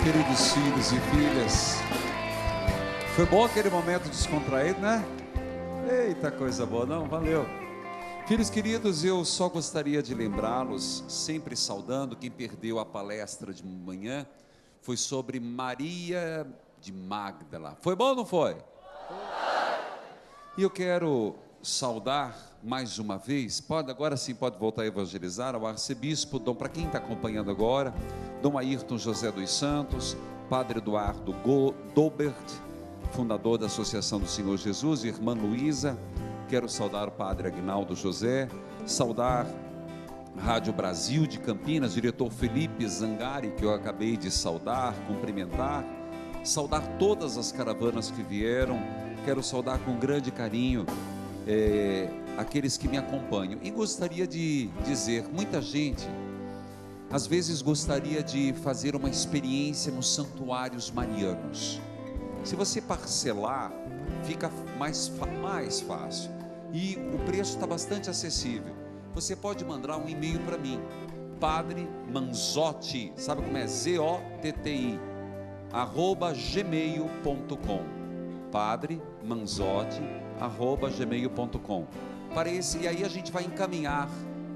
Queridos filhos e filhas, foi bom aquele momento descontraído, né? Eita, coisa boa, não? Valeu. Filhos queridos, eu só gostaria de lembrá-los, sempre saudando quem perdeu a palestra de manhã, foi sobre Maria de Magdala. Foi bom ou não foi? E eu quero saudar mais uma vez, agora sim pode voltar a evangelizar, ao arcebispo, para quem está acompanhando agora, Dom Ayrton José dos Santos, Padre Eduardo Dobert, fundador da Associação do Senhor Jesus, Irmã Luísa. Quero saudar o Padre Agnaldo José, saudar Rádio Brasil de Campinas, diretor Felipe Zangari, que eu acabei de saudar, cumprimentar, saudar todas as caravanas que vieram. Quero saudar com grande carinho aqueles que me acompanham. E gostaria de dizer, muita gente às vezes gostaria de fazer uma experiência nos santuários marianos. Se você parcelar, fica mais fácil. E o preço está bastante acessível. Você pode mandar um e-mail para mim, Padre Manzotti, sabe como é? ZOTTI, @gmail.com. Padre Manzotti, @gmail.com. E aí a gente vai encaminhar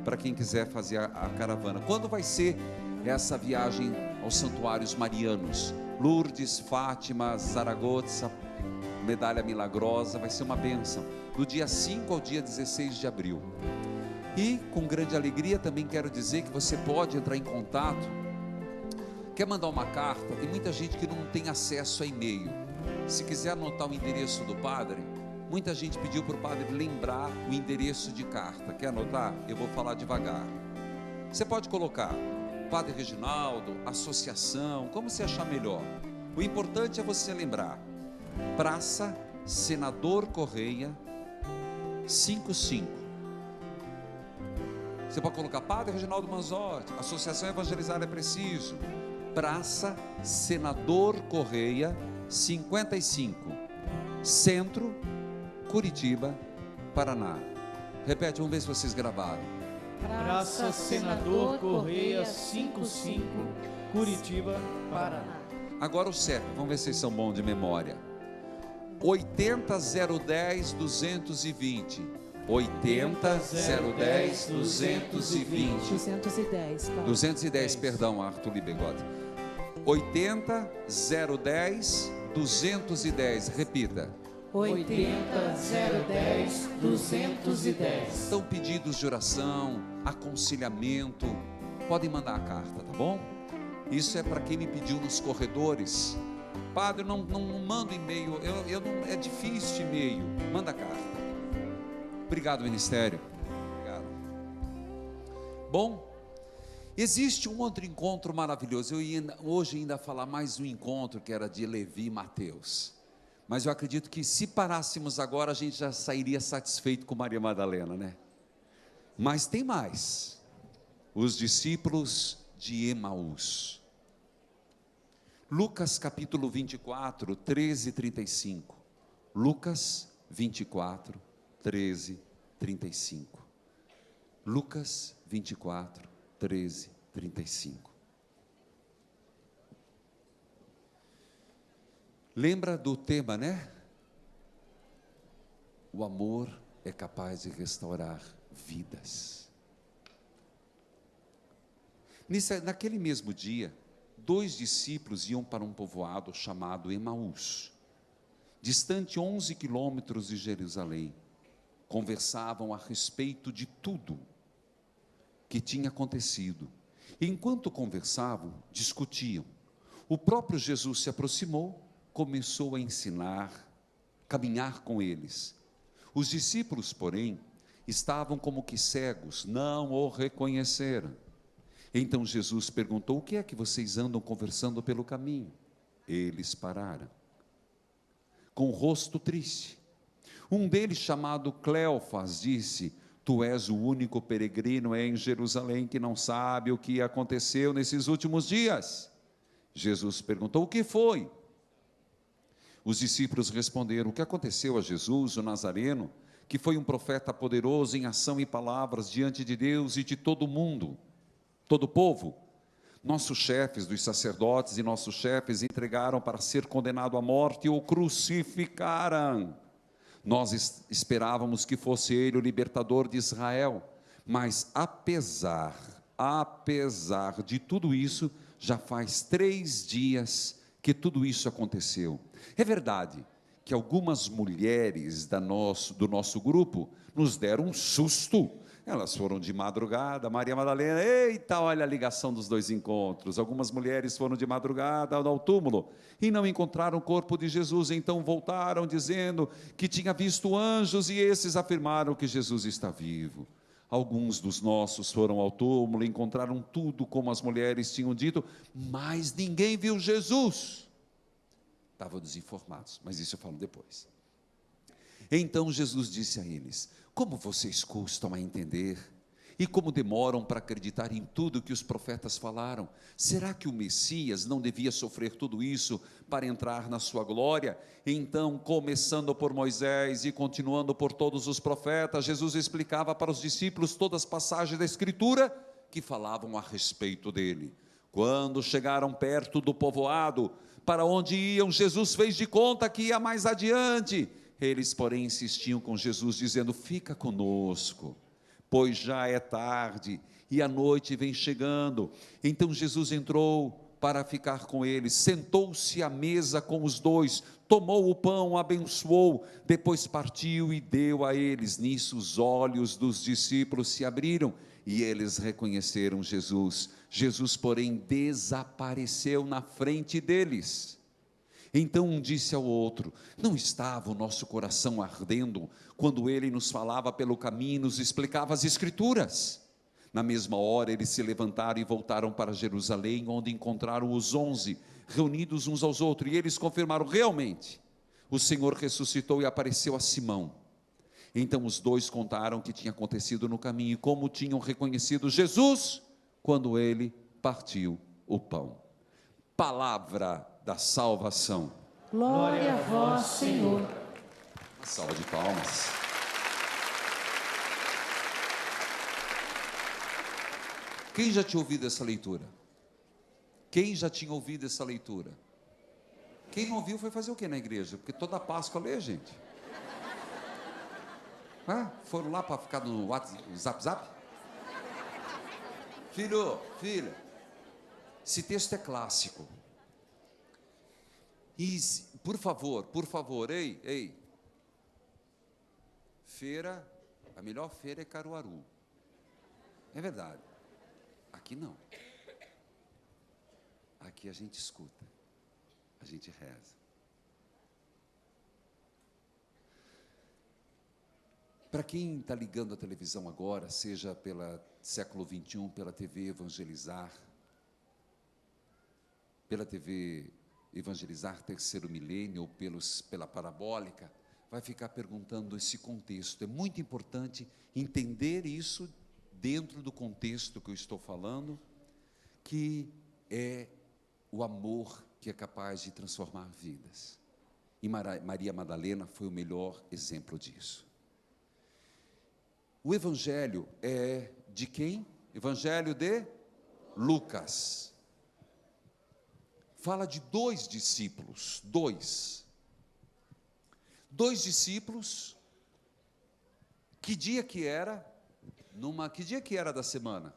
para quem quiser fazer a caravana. Quando vai ser essa viagem aos santuários marianos? Lourdes, Fátima, Zaragoza, Medalha Milagrosa, vai ser uma bênção, do dia 5 ao dia 16 de abril. E com grande alegria também quero dizer que você pode entrar em contato, quer mandar uma carta, tem muita gente que não tem acesso a e-mail. Se quiser anotar o endereço do padre, muita gente pediu para o padre lembrar o endereço de carta. Quer anotar? Eu vou falar devagar. Você pode colocar Padre Reginaldo, associação, como você achar melhor. O importante é você lembrar: Praça Senador Correia 55. Você pode colocar Padre Reginaldo Manzotti, Associação Evangelizar é Preciso, Praça Senador Correia 55, Centro, Curitiba, Paraná. Repete, vamos ver se vocês gravaram. Praça Senador Correia 55, Curitiba, Paraná. Agora o CEP, vamos ver se vocês são bons de memória. 80-010-220. 210, 210, perdão, Arthur Libegode. 80-010-210. Repita. 80-010-210. Então, pedidos de oração, aconselhamento, podem mandar a carta, tá bom? Isso é para quem me pediu nos corredores. Padre, não manda e-mail, é difícil e-mail, manda carta. Obrigado, ministério. Obrigado. Bom, existe um outro encontro maravilhoso. Eu ia hoje ainda falar mais um encontro que era de Levi e Mateus, mas eu acredito que se parássemos agora, a gente já sairia satisfeito com Maria Madalena, né? Mas tem mais. Os discípulos de Emaús. Lucas capítulo 24, 13 e 35. Lucas 24, 13, 35. Lucas 24, 13, 35. Lembra do tema, né? O amor é capaz de restaurar vidas. Naquele mesmo dia, 2 discípulos iam para um povoado chamado Emaús, distante 11 quilômetros de Jerusalém. Conversavam a respeito de tudo que tinha acontecido. E enquanto conversavam, discutiam. O próprio Jesus se aproximou, começou a ensinar, caminhar com eles. Os discípulos, porém, estavam como que cegos, não o reconheceram. Então Jesus perguntou: o que é que vocês andam conversando pelo caminho? Eles pararam, com o rosto triste. Um deles, chamado Cleofas, disse: tu és o único peregrino em Jerusalém que não sabe o que aconteceu nesses últimos dias. Jesus perguntou: o que foi? Os discípulos responderam: o que aconteceu a Jesus, o Nazareno, que foi um profeta poderoso em ação e palavras diante de Deus e de todo mundo, todo o povo. nossos chefes dos sacerdotes e nossos chefes entregaram para ser condenado à morte e o crucificaram. Nós esperávamos que fosse ele o libertador de Israel, mas apesar de tudo isso, já faz 3 dias que tudo isso aconteceu. É verdade que algumas mulheres do nosso grupo nos deram um susto. Elas foram de madrugada, Maria Madalena, eita, olha a ligação dos 2 encontros. Algumas mulheres foram de madrugada ao túmulo e não encontraram o corpo de Jesus, então voltaram dizendo que tinha visto anjos e esses afirmaram que Jesus está vivo. Alguns dos nossos foram ao túmulo, encontraram tudo como as mulheres tinham dito, mas ninguém viu Jesus. Estavam desinformados, mas isso eu falo depois. Então Jesus disse a eles: como vocês custam a entender e como demoram para acreditar em tudo que os profetas falaram? Será que o Messias não devia sofrer tudo isso para entrar na sua glória? Então, começando por Moisés e continuando por todos os profetas, Jesus explicava para os discípulos todas as passagens da Escritura que falavam a respeito dele. Quando chegaram perto do povoado para onde iam, Jesus fez de conta que ia mais adiante. Eles, porém, insistiam com Jesus, dizendo: fica conosco, pois já é tarde e a noite vem chegando. Então Jesus entrou para ficar com eles, sentou-se à mesa com os 2, tomou o pão, abençoou, depois partiu e deu a eles. Nisso os olhos dos discípulos se abriram e eles reconheceram Jesus. Jesus, porém, desapareceu na frente deles. Então um disse ao outro: não estava o nosso coração ardendo quando ele nos falava pelo caminho, nos explicava as Escrituras? Na mesma hora eles se levantaram e voltaram para Jerusalém, onde encontraram os 11 reunidos uns aos outros, e eles confirmaram: realmente o Senhor ressuscitou e apareceu a Simão. Então os 2 contaram o que tinha acontecido no caminho e como tinham reconhecido Jesus quando ele partiu o pão. Palavra da salvação. Glória a vós, Senhor. Uma salva de palmas. Quem já tinha ouvido essa leitura? Quem já tinha ouvido essa leitura? Quem não ouviu foi fazer o que na igreja? Porque toda Páscoa lê, gente. Foram lá para ficar no WhatsApp, Zap? Filho, filha, esse texto é clássico. E, por favor, ei. Feira, a melhor feira é Caruaru. É verdade. Aqui não. Aqui a gente escuta, a gente reza. Para quem está ligando a televisão agora, seja pela Século XXI, pela TV Evangelizar, Terceiro Milênio, ou pela Parabólica, vai ficar perguntando esse contexto. É muito importante entender isso dentro do contexto que eu estou falando, que é o amor que é capaz de transformar vidas. E Maria Madalena foi o melhor exemplo disso. O Evangelho é de quem? Evangelho de Lucas. Fala de 2 discípulos, 2 discípulos. Que dia que era? Que dia que era da semana?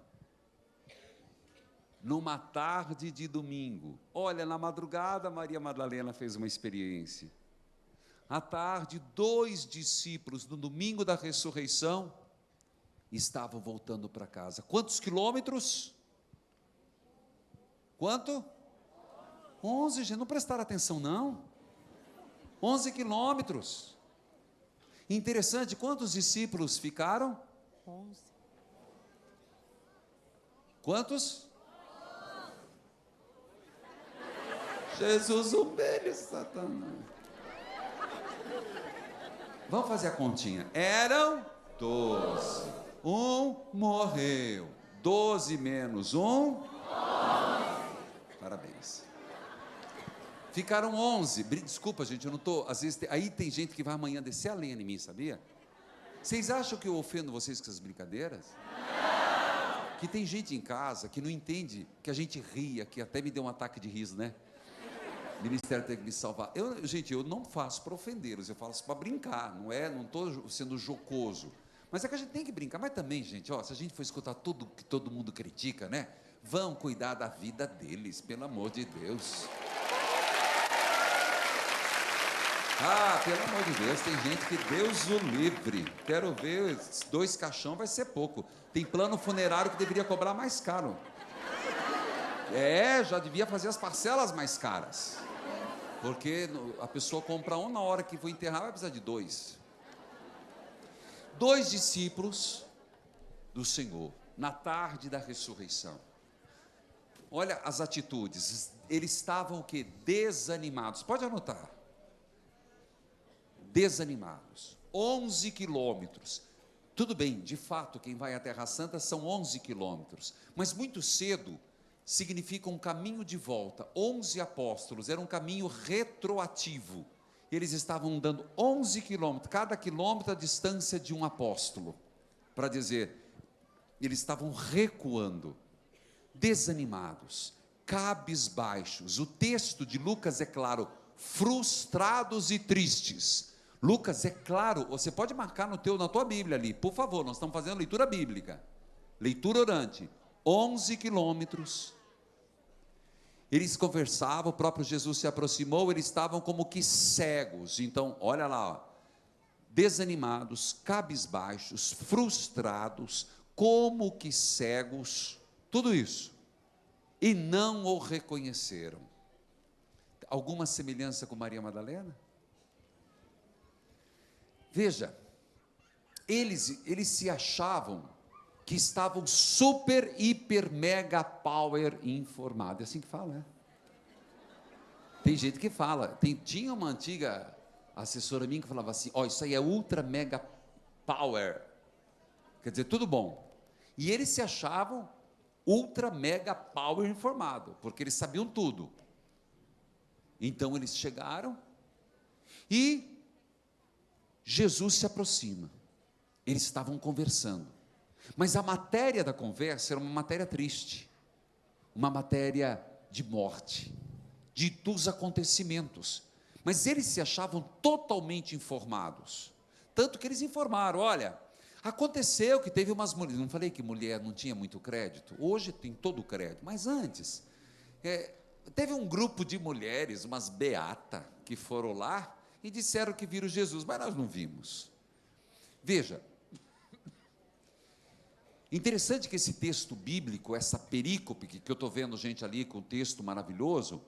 Numa tarde de domingo. Olha, na madrugada Maria Madalena fez uma experiência. À tarde, 2 discípulos, no domingo da ressurreição, estavam voltando para casa. Quantos quilômetros? Quanto? 11, gente, não prestaram atenção não. 11 quilômetros. Interessante, quantos discípulos ficaram? 11. Quantos? Jesus humilha Satanás. Vamos fazer a continha. Eram 12. Um morreu. 12 menos 1. Parabéns. Ficaram 11. Desculpa, gente, eu não estou. Às vezes, aí tem gente que vai amanhã descer a lenha em mim, sabia? Vocês acham que eu ofendo vocês com essas brincadeiras? que tem gente em casa que não entende que a gente ria, que até me deu um ataque de riso, né? O ministério tem que me salvar. Gente, eu não faço para ofendê-los, eu faço para brincar, não estou sendo jocoso. Mas é que a gente tem que brincar. Mas também, gente, se a gente for escutar tudo que todo mundo critica, né? Vão cuidar da vida deles, pelo amor de Deus. Pelo amor de Deus, tem gente que Deus o livre. Quero ver, 2 caixão vai ser pouco. Tem plano funerário que deveria cobrar mais caro. Já devia fazer as parcelas mais caras. Porque a pessoa compra um, na hora que for enterrar vai precisar de 2. 2 discípulos do Senhor, na tarde da ressurreição. Olha as atitudes. Eles estavam o quê? Desanimados. Pode anotar. Desanimados. 11 quilômetros. Tudo bem, de fato, quem vai à Terra Santa são 11 quilômetros. Mas muito cedo significa um caminho de volta. 11 apóstolos, era um caminho retroativo. Eles estavam andando 11 quilômetros, cada quilômetro a distância de um apóstolo. Para dizer, eles estavam recuando, desanimados, cabisbaixos. O texto de Lucas é claro, frustrados e tristes. Lucas é claro, você pode marcar na tua Bíblia ali, por favor, nós estamos fazendo leitura bíblica, leitura orante, 11 quilômetros, eles conversavam, o próprio Jesus se aproximou, eles estavam como que cegos. Então, olha lá, desanimados, cabisbaixos, frustrados, como que cegos, tudo isso, e não o reconheceram. Alguma semelhança com Maria Madalena? Veja, eles se achavam que estavam super, hiper, mega, power informados. É assim que fala, né? Tem gente que fala. Tinha uma antiga assessora minha que falava assim, isso aí é ultra, mega, power. Quer dizer, tudo bom. E eles se achavam ultra, mega, power informado, porque eles sabiam tudo. Então eles chegaram e Jesus se aproxima. Eles estavam conversando. Mas a matéria da conversa era uma matéria triste. Uma matéria de morte, dos acontecimentos. Mas eles se achavam totalmente informados. Tanto que eles informaram, olha, aconteceu que teve umas mulheres, não falei que mulher não tinha muito crédito? Hoje tem todo o crédito, mas antes, teve um grupo de mulheres, umas beata, que foram lá, e disseram que viram Jesus, mas nós não vimos. Veja, interessante que esse texto bíblico, essa perícope, que eu estou vendo gente ali com um texto maravilhoso,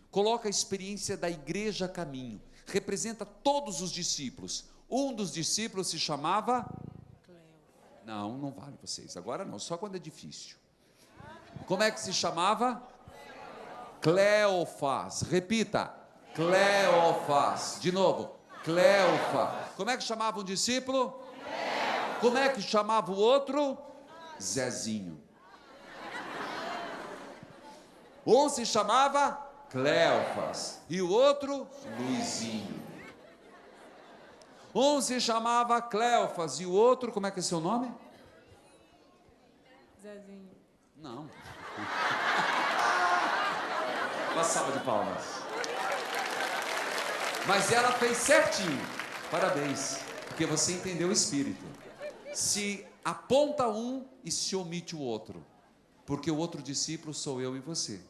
coloca a experiência da igreja a caminho, representa todos os discípulos. Um dos discípulos se chamava... Não vale vocês, agora não, só quando é difícil. Como é que se chamava? Cleofas, repita. Cleofas, de novo, Cleofas. Como é que chamava um discípulo? Cleofas. Como é que chamava o outro? Zezinho. Um se chamava Cleofas e o outro Luizinho. Um se chamava Cleofas e o outro, como é que é seu nome? Zezinho. Não. Uma salva de palmas. Mas ela fez certinho. Parabéns, porque você entendeu o espírito. Se aponta um e se omite o outro, porque o outro discípulo sou eu e você.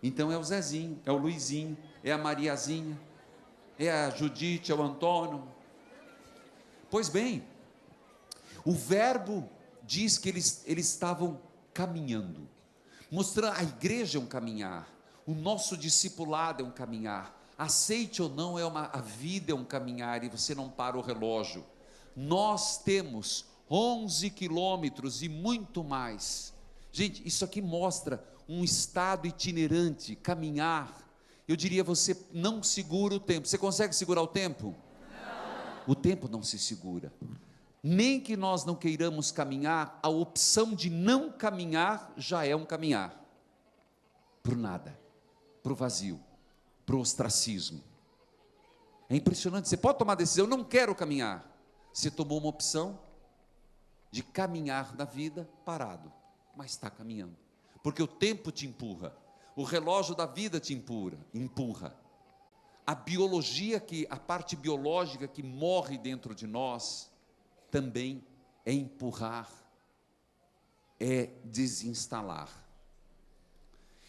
Então é o Zezinho, é o Luizinho, é a Mariazinha, é a Judite, é o Antônio. Pois bem, o verbo diz que eles estavam caminhando, mostrando a igreja é um caminhar, o nosso discipulado é um caminhar. Aceite ou não, a vida é um caminhar e você não para o relógio. Nós temos 11 quilômetros e muito mais. Gente, isso aqui mostra um estado itinerante, caminhar. Eu diria, você não segura o tempo. Você consegue segurar o tempo? Não. O tempo não se segura. Nem que nós não queiramos caminhar, a opção de não caminhar já é um caminhar. Para o nada, para o vazio, para o ostracismo. É impressionante, você pode tomar a decisão, eu não quero caminhar. Você tomou uma opção de caminhar na vida parado. mas está caminhando, porque o tempo te empurra, o relógio da vida te empurra. A biologia, a parte biológica que morre dentro de nós, também é empurrar, é desinstalar.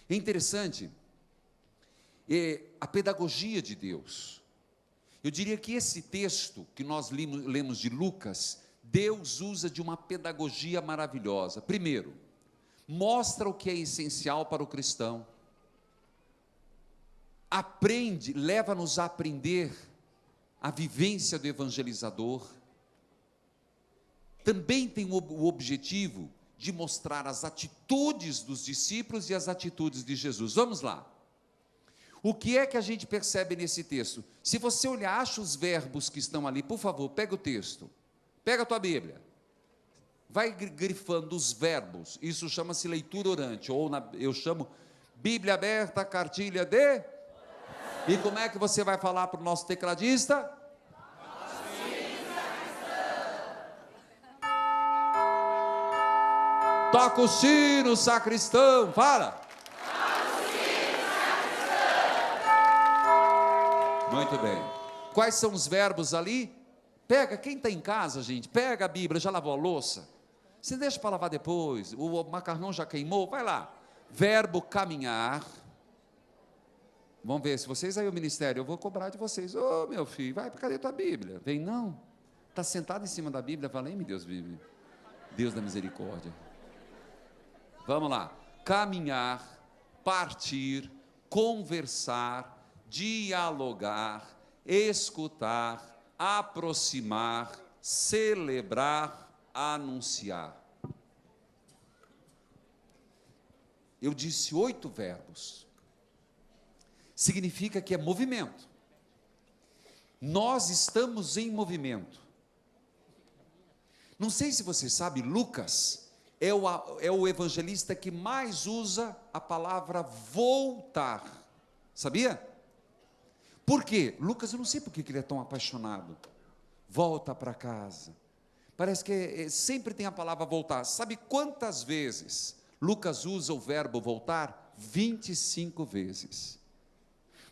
É interessante, a pedagogia de Deus. Eu diria que esse texto que nós lemos de Lucas, Deus usa de uma pedagogia maravilhosa. Primeiro, mostra o que é essencial para o cristão. Leva-nos a aprender a vivência do evangelizador. Também tem o objetivo de mostrar as atitudes dos discípulos e as atitudes de Jesus. Vamos lá. O que é que a gente percebe nesse texto? Se você olhar, acha os verbos que estão ali, por favor, pega o texto, pega a tua Bíblia, vai grifando os verbos, isso chama-se leitura orante, ou eu chamo Bíblia aberta, cartilha de... E como é que você vai falar para o nosso tecladista? Toca o sino, sacristão, fala. Muito bem. Quais são os verbos ali? Pega, quem está em casa, gente, pega a Bíblia, já lavou a louça? Você deixa para lavar depois, o macarrão já queimou, vai lá. Verbo caminhar. Vamos ver, se vocês aí o ministério, eu vou cobrar de vocês. Ô, meu filho, vai, cadê tua Bíblia? Vem, não. Está sentado em cima da Bíblia, valeu-me Deus, Bíblia. Deus da misericórdia. Vamos lá. Caminhar, partir, conversar, dialogar, escutar, aproximar, celebrar, anunciar. Eu disse 8 verbos. Significa que é movimento. Nós estamos em movimento. Não sei se você sabe, Lucas é o evangelista que mais usa a palavra voltar. Sabia? Por quê? Lucas, eu não sei por que ele é tão apaixonado. Volta para casa. Parece que sempre tem a palavra voltar. Sabe quantas vezes Lucas usa o verbo voltar? 25 vezes.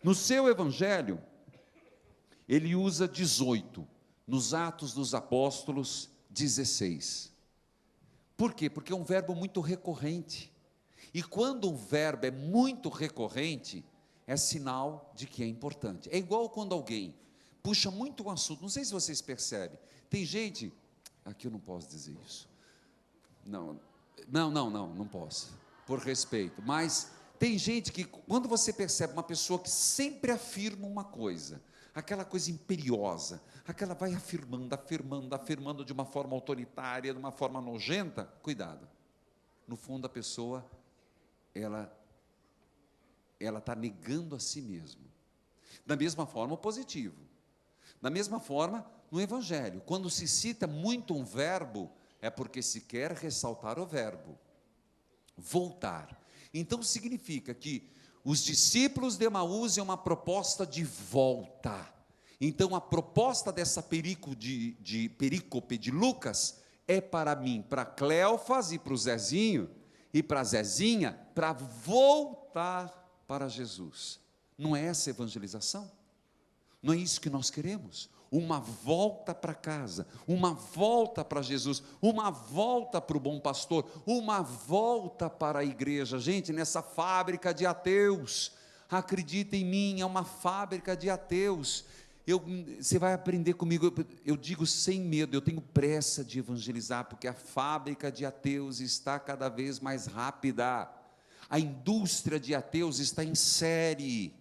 No seu evangelho, ele usa 18. Nos Atos dos Apóstolos, 16. Por quê? Porque é um verbo muito recorrente. E quando um verbo é muito recorrente, é sinal de que é importante. É igual quando alguém puxa muito um assunto, não sei se vocês percebem, tem gente, aqui eu não posso dizer isso, não posso, por respeito, mas tem gente que, quando você percebe uma pessoa que sempre afirma uma coisa, aquela coisa imperiosa, aquela vai afirmando de uma forma autoritária, de uma forma nojenta, cuidado, no fundo a pessoa, ela está negando a si mesma. Da mesma forma o positivo, da mesma forma no evangelho, quando se cita muito um verbo, é porque se quer ressaltar o verbo, voltar. Então significa que os discípulos de Emaús é uma proposta de volta. Então a proposta dessa perícope de Lucas é para mim, para Cleofas e para o Zezinho e para a Zezinha, para voltar para Jesus. Não é essa evangelização? Não é isso que nós queremos? Uma volta para casa, uma volta para Jesus, uma volta para o bom pastor, uma volta para a igreja. Gente, nessa fábrica de ateus, acredita em mim, é uma fábrica de ateus. Você vai aprender comigo, eu digo sem medo, eu tenho pressa de evangelizar, porque a fábrica de ateus está cada vez mais rápida. A indústria de ateus está em série.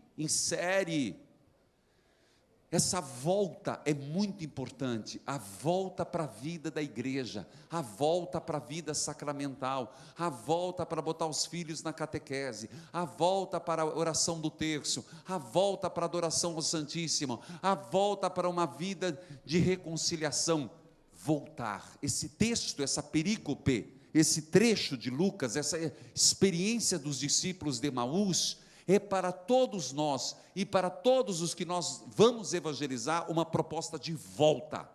Essa volta é muito importante, a volta para a vida da igreja, a volta para a vida sacramental, a volta para botar os filhos na catequese, a volta para a oração do terço, a volta para a adoração ao Santíssimo, a volta para uma vida de reconciliação. Voltar, esse texto, essa perícope, esse trecho de Lucas, essa experiência dos discípulos de Emaús, é para todos nós e para todos os que nós vamos evangelizar uma proposta de voltar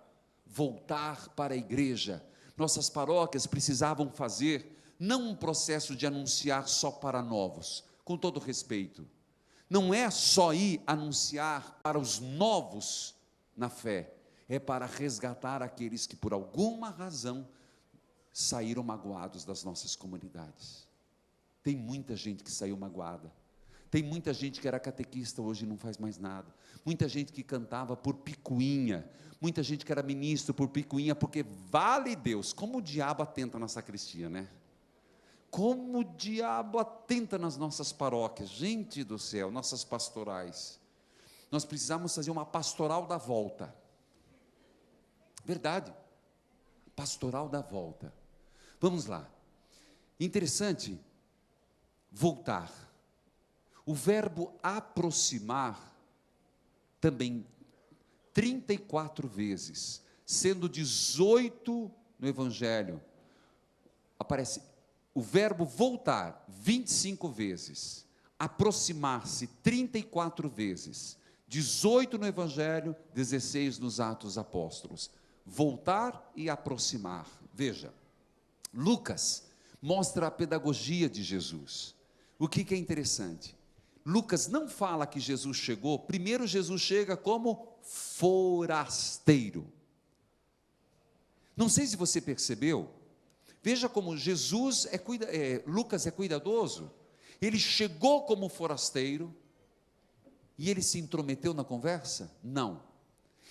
para a igreja. Nossas paróquias precisavam fazer não um processo de anunciar só para novos, com todo respeito. Não é só ir anunciar para os novos na fé, é para resgatar aqueles que por alguma razão saíram magoados das nossas comunidades. Tem muita gente que saiu magoada. Tem muita gente que era catequista, hoje não faz mais nada. Muita gente que cantava por picuinha. Muita gente que era ministro por picuinha, porque vale Deus, como o diabo atenta na sacristia, né? Como o diabo atenta nas nossas paróquias. Gente do céu, nossas pastorais. Nós precisamos fazer uma pastoral da volta. Verdade. Pastoral da volta. Vamos lá. Interessante, voltar. O verbo aproximar, também 34 vezes, sendo 18 no Evangelho, aparece o verbo voltar 25 vezes, aproximar-se 34 vezes, 18 no Evangelho, 16 nos Atos Apóstolos. Voltar e aproximar. Veja, Lucas mostra a pedagogia de Jesus. O que é interessante? Lucas não fala que Jesus chegou, primeiro Jesus chega como forasteiro. Não sei se você percebeu, veja como Lucas é cuidadoso. Ele chegou como forasteiro e ele se intrometeu na conversa? Não.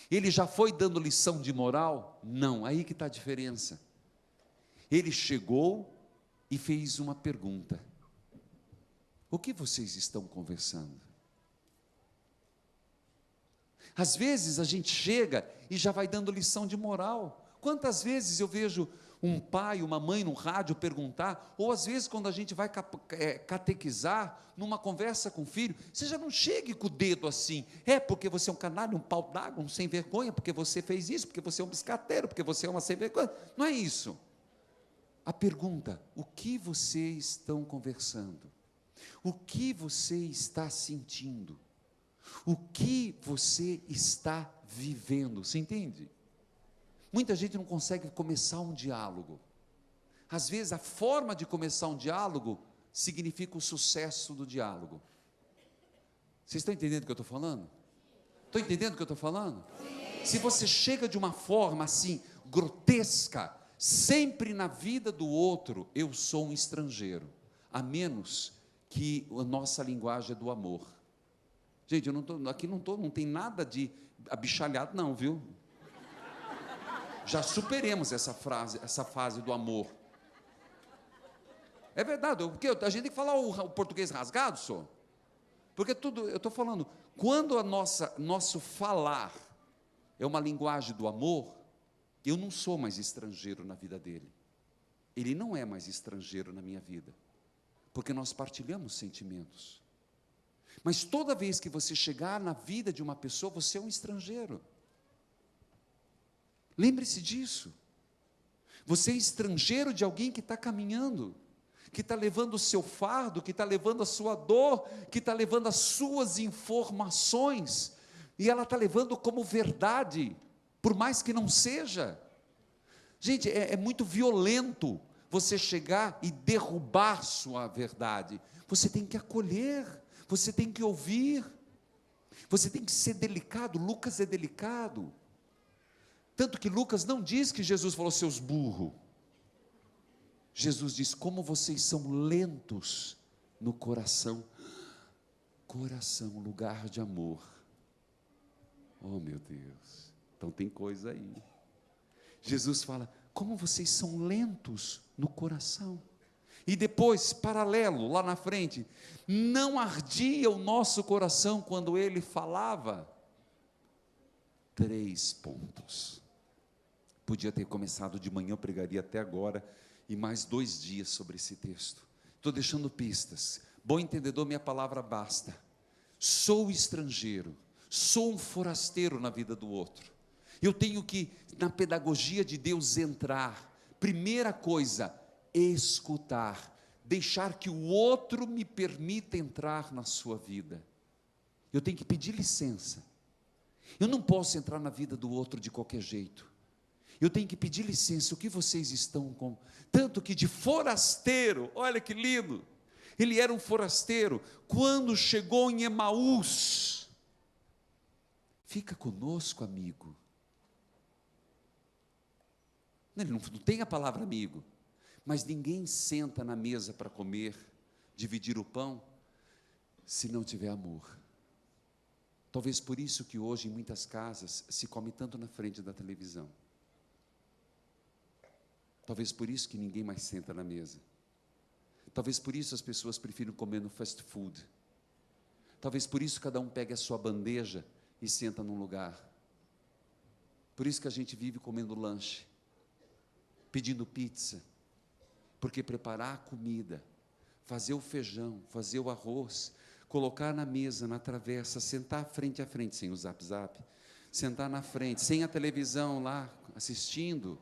Ele já foi dando lição de moral? Não, aí que está a diferença. Ele chegou e fez uma pergunta: o que vocês estão conversando? Às vezes a gente chega e já vai dando lição de moral. Quantas vezes eu vejo um pai, uma mãe no rádio perguntar, ou às vezes quando a gente vai catequizar, numa conversa com o filho, você já não chegue com o dedo assim, porque você é um canalha, um pau d'água, um sem vergonha, porque você fez isso, porque você é um biscateiro, porque você é uma sem vergonha. Não é isso. A pergunta: o que vocês estão conversando? O que você está sentindo? O que você está vivendo? Você entende? Muita gente não consegue começar um diálogo. Às vezes a forma de começar um diálogo significa o sucesso do diálogo. Vocês estão entendendo o que eu estou falando? Estão entendendo o que eu estou falando? Sim. Se você chega de uma forma assim, grotesca, sempre na vida do outro, eu sou um estrangeiro, a menos que a nossa linguagem é do amor. Gente, eu não tem nada de abichalhado não, viu? Já superemos essa fase do amor. É verdade, porque a gente tem que falar o português rasgado, só. Porque eu estou falando, quando nosso falar é uma linguagem do amor, eu não sou mais estrangeiro na vida dele. Ele não é mais estrangeiro na minha vida. Porque nós partilhamos sentimentos. Mas toda vez que você chegar na vida de uma pessoa, você é um estrangeiro. Lembre-se disso. Você é estrangeiro de alguém que está caminhando, que está levando o seu fardo, que está levando a sua dor, que está levando as suas informações, e ela está levando como verdade, por mais que não seja. Gente, é muito violento você chegar e derrubar sua verdade. Você tem que acolher, você tem que ouvir, você tem que ser delicado. Lucas é delicado. Tanto que Lucas não diz que Jesus falou seus burros. Jesus diz: como vocês são lentos no coração. Coração, lugar de amor. Oh meu Deus, então tem coisa aí. Jesus fala: como vocês são lentos no coração. E depois, paralelo, lá na frente, não ardia o nosso coração quando ele falava? 3 pontos. Podia ter começado de manhã, eu pregaria até agora, e mais 2 dias sobre esse texto. Estou deixando pistas. Bom entendedor, minha palavra basta. Sou estrangeiro, sou um forasteiro na vida do outro. Eu tenho que, na pedagogia de Deus, entrar. Primeira coisa, escutar. Deixar que o outro me permita entrar na sua vida. Eu tenho que pedir licença. Eu não posso entrar na vida do outro de qualquer jeito. Eu tenho que pedir licença, o que vocês estão com? Tanto que de forasteiro, olha que lindo, ele era um forasteiro, quando chegou em Emaús, fica conosco, amigo. Ele não tem a palavra amigo, mas ninguém senta na mesa para comer, dividir o pão, se não tiver amor. Talvez por isso que hoje em muitas casas se come tanto na frente da televisão. Talvez por isso que ninguém mais senta na mesa. Talvez por isso as pessoas prefiram comer no fast food. Talvez por isso cada um pegue a sua bandeja e senta num lugar. Por isso que a gente vive comendo lanche, pedindo pizza, porque preparar a comida, fazer o feijão, fazer o arroz, colocar na mesa, na travessa, sentar frente a frente, sem o zap, sentar na frente, sem a televisão lá, assistindo.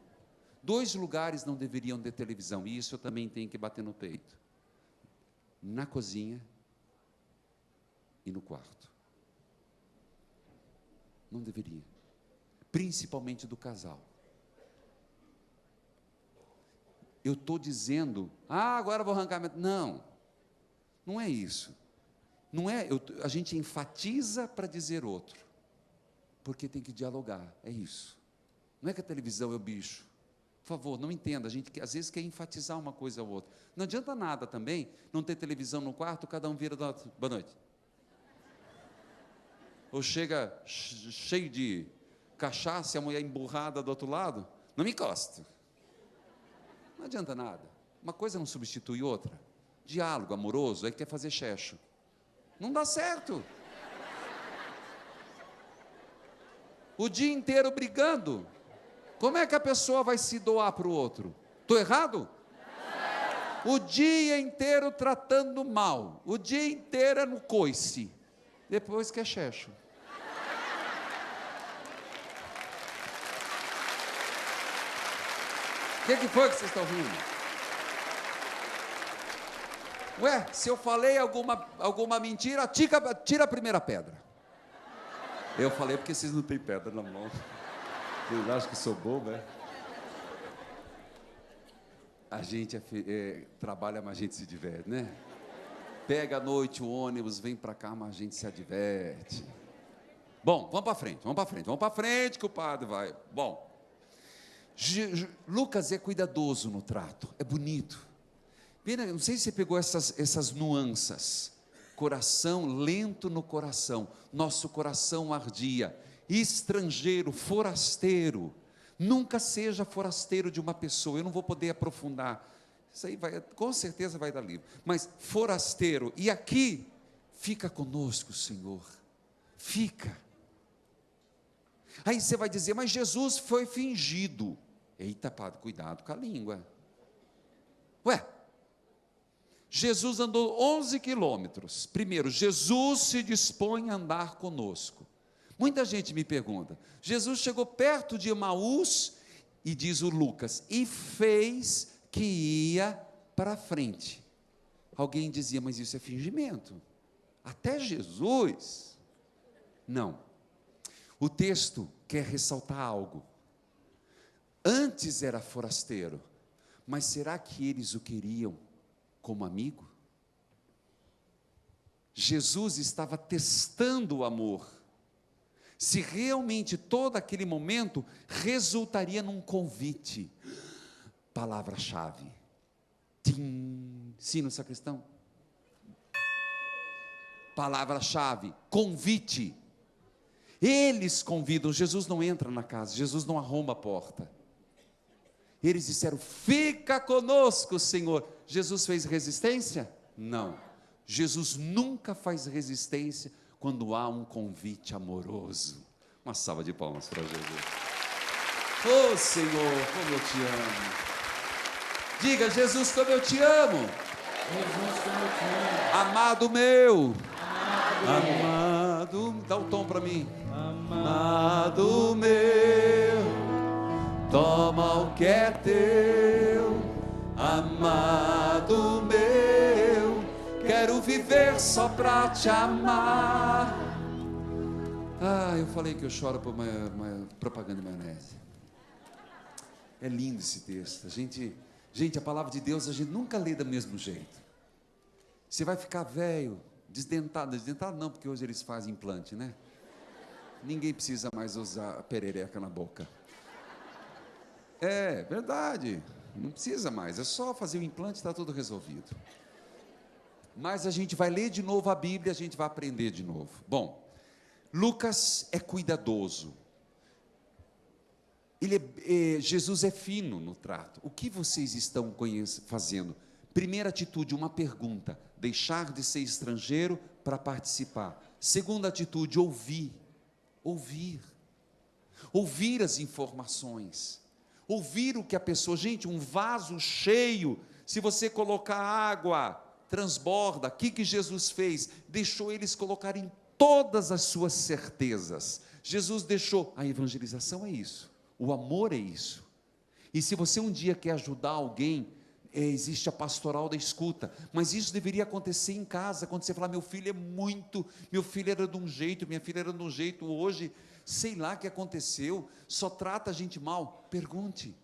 2 lugares não deveriam ter televisão, e isso eu também tenho que bater no peito. Na cozinha e no quarto. Não deveria. Principalmente do casal. Eu estou dizendo, agora vou arrancar. Não, não é isso. Não é, a gente enfatiza para dizer outro, porque tem que dialogar, é isso. Não é que a televisão é o bicho. Por favor, não entenda, a gente às vezes quer enfatizar uma coisa ou outra. Não adianta nada também, não ter televisão no quarto, cada um vira do outro, boa noite. Ou chega cheio de cachaça e a mulher emburrada do outro lado, não me encosta. Não adianta nada. Uma coisa não substitui outra. Diálogo amoroso, aí quer fazer checho. Não dá certo. O dia inteiro brigando. Como é que a pessoa vai se doar para o outro? Estou errado? O dia inteiro tratando mal. O dia inteiro é no coice. Depois que é checho. O que foi que vocês estão rindo? Ué, se eu falei alguma mentira, tira a primeira pedra. Eu falei porque vocês não têm pedra na mão. Vocês acham que sou bobo, é? A gente trabalha, mas a gente se diverte, né? Pega à noite o ônibus, vem para cá, mas a gente se adverte. Bom, vamos para frente que o padre vai. Bom, Lucas é cuidadoso no trato, é bonito. Não sei se você pegou essas nuances. Coração, lento no coração. Nosso coração ardia. Estrangeiro, forasteiro. Nunca seja forasteiro de uma pessoa. Eu não vou poder aprofundar. Isso aí com certeza vai dar livro. Mas forasteiro. E aqui, fica conosco, Senhor. Fica. Aí você vai dizer, mas Jesus foi fingido. Eita, padre, cuidado com a língua. Ué. Jesus andou 11 quilômetros. Primeiro, Jesus se dispõe a andar conosco. Muita gente me pergunta, Jesus chegou perto de Emaús, e diz o Lucas, e fez que ia para frente. Alguém dizia, mas isso é fingimento. Até Jesus? Não. O texto quer ressaltar algo. Antes era forasteiro, mas será que eles o queriam como amigo? Jesus estava testando o amor, se realmente todo aquele momento resultaria num convite. Palavra-chave. Sino sacristão. Palavra-chave, convite. Eles convidam, Jesus não entra na casa, Jesus não arromba a porta. Eles disseram, fica conosco, Senhor. Jesus fez resistência? Não. Jesus nunca faz resistência quando há um convite amoroso. Uma salva de palmas para Jesus. Oh, Senhor, como eu te amo. Diga, Jesus, como eu te amo. Jesus, como eu te amo. Amado meu. Amado. Dá o tom para mim. Amado meu. Toma o que é teu, amado meu, quero viver só pra te amar. Eu falei que eu choro por uma propaganda de maionese. É lindo esse texto. A palavra de Deus a gente nunca lê do mesmo jeito. Você vai ficar velho, desdentado não, porque hoje eles fazem implante, né? Ninguém precisa mais usar perereca na boca. É verdade, não precisa mais, é só fazer o implante e está tudo resolvido. Mas a gente vai ler de novo a Bíblia, a gente vai aprender de novo. Bom, Lucas é cuidadoso. Jesus é fino no trato. O que vocês estão fazendo? Primeira atitude, uma pergunta: deixar de ser estrangeiro para participar. Segunda atitude, ouvir as informações, ouvir o que a pessoa, gente, um vaso cheio, se você colocar água, transborda. O que Jesus fez? Deixou eles colocarem todas as suas certezas. Jesus deixou, a evangelização é isso, o amor é isso. E se você um dia quer ajudar alguém, existe a pastoral da escuta, mas isso deveria acontecer em casa, quando você falar, meu filho era de um jeito, minha filha era de um jeito, hoje, sei lá o que aconteceu, só trata a gente mal, pergunte,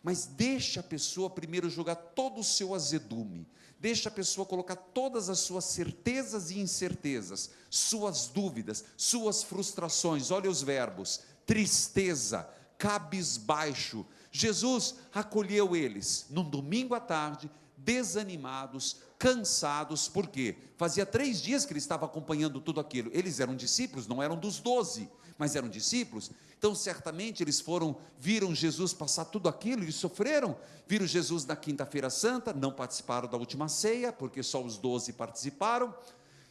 mas deixa a pessoa primeiro jogar todo o seu azedume, deixa a pessoa colocar todas as suas certezas e incertezas, suas dúvidas, suas frustrações. Olha os verbos: tristeza, cabisbaixo. Jesus acolheu eles num domingo à tarde, desanimados, cansados. Por quê? Fazia 3 dias que ele estava acompanhando tudo aquilo. Eles eram discípulos, não eram dos 12, mas eram discípulos. Então certamente eles viram Jesus passar tudo aquilo, eles sofreram, viram Jesus na quinta-feira santa, não participaram da última ceia, porque só os 12 participaram.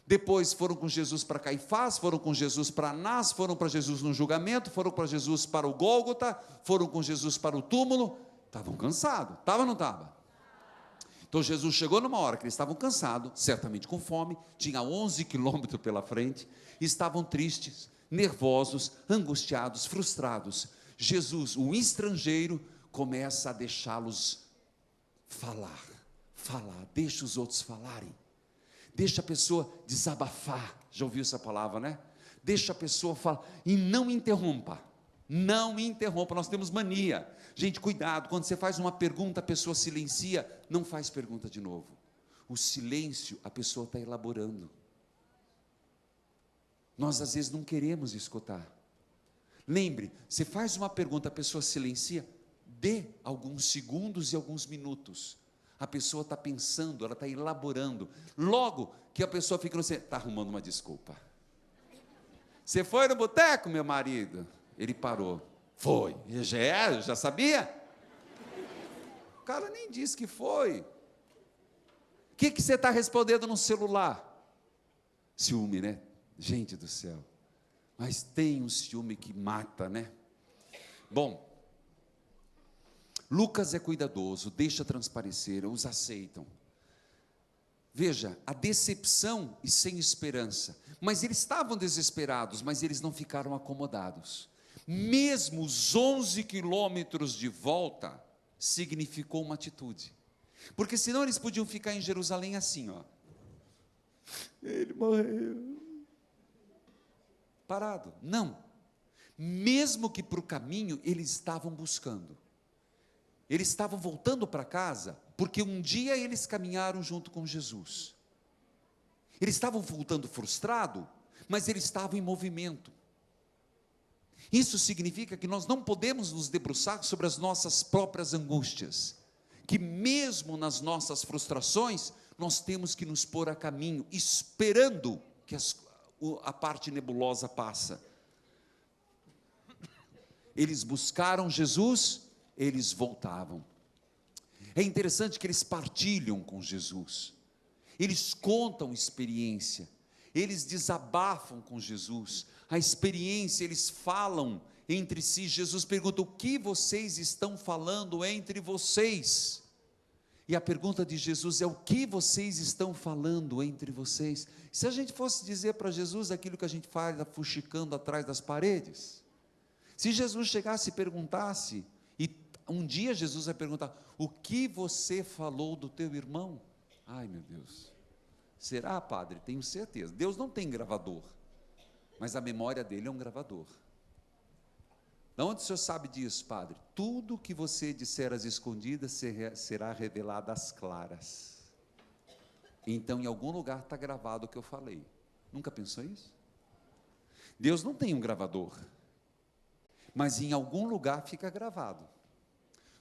Depois foram com Jesus para Caifás, foram com Jesus para Anás, foram para Jesus no julgamento, foram para Jesus para o Gólgota, foram com Jesus para o túmulo. Estavam cansados, estava ou não estava? Então Jesus chegou numa hora que eles estavam cansados, certamente com fome, tinha 11 quilômetros pela frente, estavam tristes, nervosos, angustiados, frustrados. Jesus, um estrangeiro, começa a deixá-los falar, deixa os outros falarem. Deixa a pessoa desabafar, já ouviu essa palavra, né? Deixa a pessoa falar, e não interrompa, nós temos mania, gente, cuidado, quando você faz uma pergunta, a pessoa silencia, não faz pergunta de novo, o silêncio, a pessoa está elaborando, nós às vezes não queremos escutar, lembre, você faz uma pergunta, a pessoa silencia, dê alguns segundos e alguns minutos, a pessoa está pensando, ela está elaborando. Logo que a pessoa fica no centro, está arrumando uma desculpa. Você foi no boteco, meu marido? Ele parou. Foi. Já sabia? O cara nem disse que foi. O que você está respondendo no celular? Ciúme, né? Gente do céu. Mas tem um ciúme que mata, né? Bom, Lucas é cuidadoso, deixa transparecer, os aceitam. Veja, a decepção e sem esperança. Mas eles estavam desesperados, mas eles não ficaram acomodados. Mesmo os 11 quilômetros de volta, significou uma atitude. Porque senão eles podiam ficar em Jerusalém assim, ó. Ele morreu. Parado. Não. Mesmo que para o caminho, eles estavam buscando. Eles estavam voltando para casa, porque um dia eles caminharam junto com Jesus. Eles estavam voltando frustrados, mas eles estavam em movimento. Isso significa que nós não podemos nos debruçar sobre as nossas próprias angústias, que mesmo nas nossas frustrações, nós temos que nos pôr a caminho, esperando que a parte nebulosa passa. Eles buscaram Jesus, eles voltavam. É interessante que eles partilham com Jesus, eles contam experiência, eles desabafam com Jesus, a experiência, eles falam entre si. Jesus pergunta: o que vocês estão falando entre vocês? E a pergunta de Jesus é: o que vocês estão falando entre vocês? Se a gente fosse dizer para Jesus aquilo que a gente faz, fuxicando atrás das paredes, se Jesus chegasse e perguntasse, um dia Jesus vai perguntar: o que você falou do teu irmão? Ai meu Deus, será, padre? Tenho certeza. Deus não tem gravador, mas a memória dele é um gravador. De onde o senhor sabe disso, padre? Tudo que você disser às escondidas será revelado às claras. Então, em algum lugar está gravado o que eu falei. Nunca pensou isso? Deus não tem um gravador, mas em algum lugar fica gravado.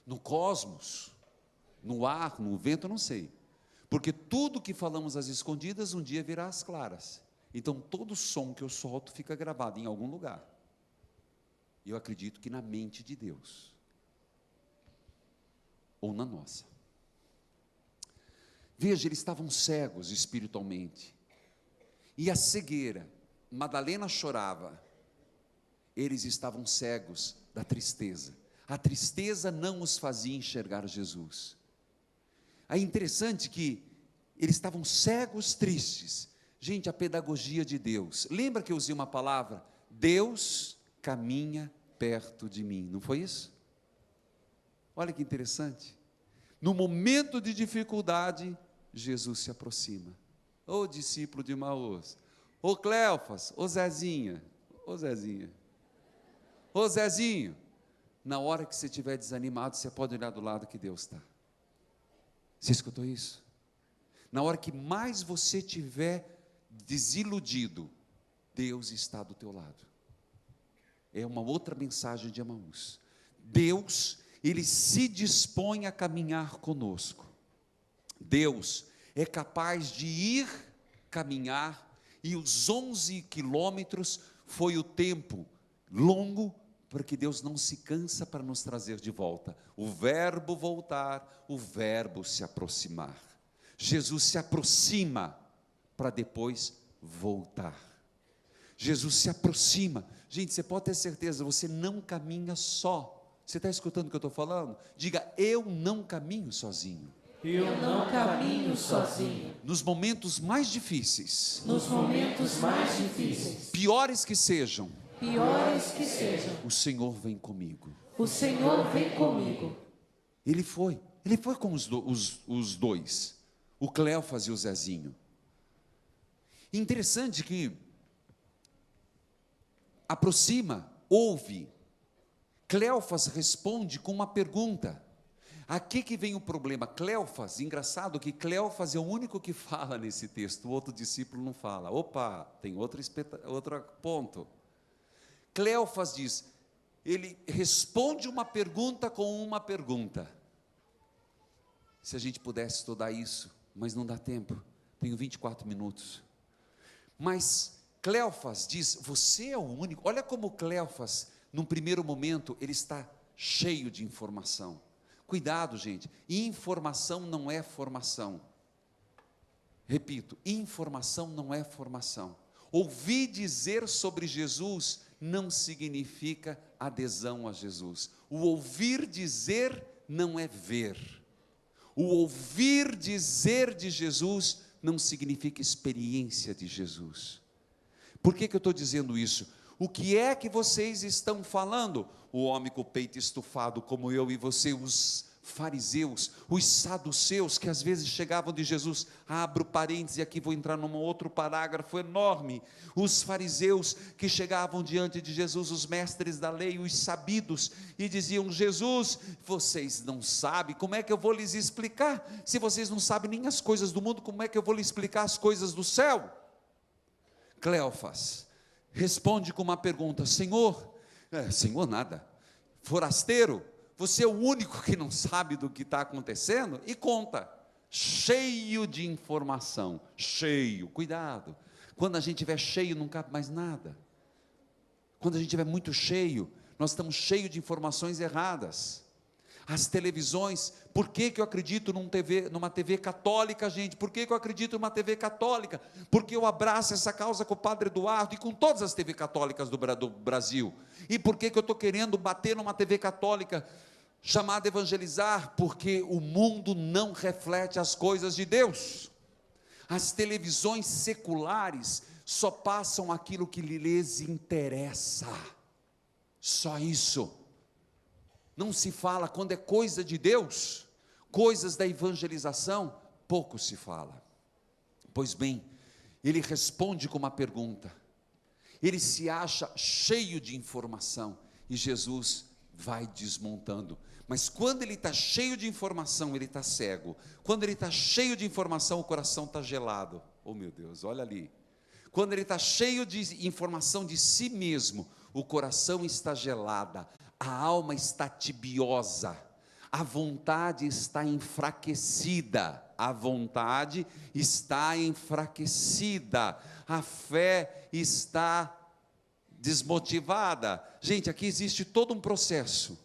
No cosmos, no ar, no vento, eu não sei. Porque tudo que falamos às escondidas, um dia virá às claras. Então, todo som que eu solto fica gravado em algum lugar. E eu acredito que na mente de Deus. Ou na nossa. Veja, eles estavam cegos espiritualmente. E a cegueira, Madalena chorava. Eles estavam cegos da tristeza. A tristeza não os fazia enxergar Jesus. É interessante que eles estavam cegos, tristes. Gente, a pedagogia de Deus. Lembra que eu usei uma palavra? Deus caminha perto de mim. Não foi isso? Olha que interessante. No momento de dificuldade, Jesus se aproxima. Ô discípulo de Emaús, ô Cleofas, ô Zezinha, ô Zezinha, ô Zezinho. Na hora que você estiver desanimado, você pode olhar do lado que Deus está. Você escutou isso? Na hora que mais você estiver desiludido, Deus está do teu lado. É uma outra mensagem de Emaús. Deus, Ele se dispõe a caminhar conosco. Deus é capaz de ir caminhar, e os 11 quilômetros foi o tempo longo, porque Deus não se cansa para nos trazer de volta. O verbo voltar, o verbo se aproximar. Jesus se aproxima para depois voltar. Jesus se aproxima. Gente, você pode ter certeza, você não caminha só. Você está escutando o que eu estou falando? Diga, eu não caminho sozinho. Eu não caminho sozinho. Nos momentos mais difíceis, Nos momentos mais difíceis, piores que sejam, o Senhor vem comigo. o Senhor vem comigo. Ele foi com os dois, o Cleofas e o Zezinho. Interessante que aproxima, ouve. Cleofas responde com uma pergunta. Aqui que vem o problema. Cleofas, engraçado que Cleofas é o único que fala nesse texto, o outro discípulo não fala. Opa, tem outro ponto. Cleofas diz, ele responde uma pergunta com uma pergunta. Se a gente pudesse estudar isso, mas não dá tempo, tenho 24 minutos. Mas Cleofas diz, você é o único. Olha como Cleofas, num primeiro momento, ele está cheio de informação. Cuidado, gente, informação não é formação. Repito, informação não é formação. Ouvir dizer sobre Jesus não significa adesão a Jesus. O ouvir dizer não é ver. O ouvir dizer de Jesus não significa experiência de Jesus. Por que eu estou dizendo isso? O que é que vocês estão falando? O homem com o peito estufado, como eu e você, os fariseus, os saduceus, que às vezes chegavam de Jesus, abro parênteses, e aqui vou entrar num outro parágrafo enorme, os fariseus que chegavam diante de Jesus, os mestres da lei, os sabidos, e diziam, Jesus, vocês não sabem, como é que eu vou lhes explicar? Se vocês não sabem nem as coisas do mundo, como é que eu vou lhes explicar as coisas do céu? Cleofas responde com uma pergunta, Senhor nada, forasteiro, você é o único que não sabe do que está acontecendo, e conta, cheio de informação, cuidado, quando a gente estiver cheio não cabe mais nada, quando a gente estiver muito cheio, nós estamos cheios de informações erradas. As televisões, por que eu acredito numa TV católica, gente? Por que eu acredito numa TV católica? Porque eu abraço essa causa com o Padre Eduardo e com todas as TV católicas do Brasil. E por que eu estou querendo bater numa TV católica chamada Evangelizar? Porque o mundo não reflete as coisas de Deus. As televisões seculares só passam aquilo que lhes interessa. Só isso. Não se fala, quando é coisa de Deus, coisas da evangelização, pouco se fala. Pois bem, ele responde com uma pergunta, ele se acha cheio de informação, e Jesus vai desmontando. Mas quando ele está cheio de informação, ele está cego. Quando ele está cheio de informação, o coração está gelado. Oh meu Deus, olha ali. Quando ele está cheio de informação de si mesmo, o coração está gelada, a alma está tibiosa, a vontade está enfraquecida, a fé está desmotivada. Gente, aqui existe todo um processo.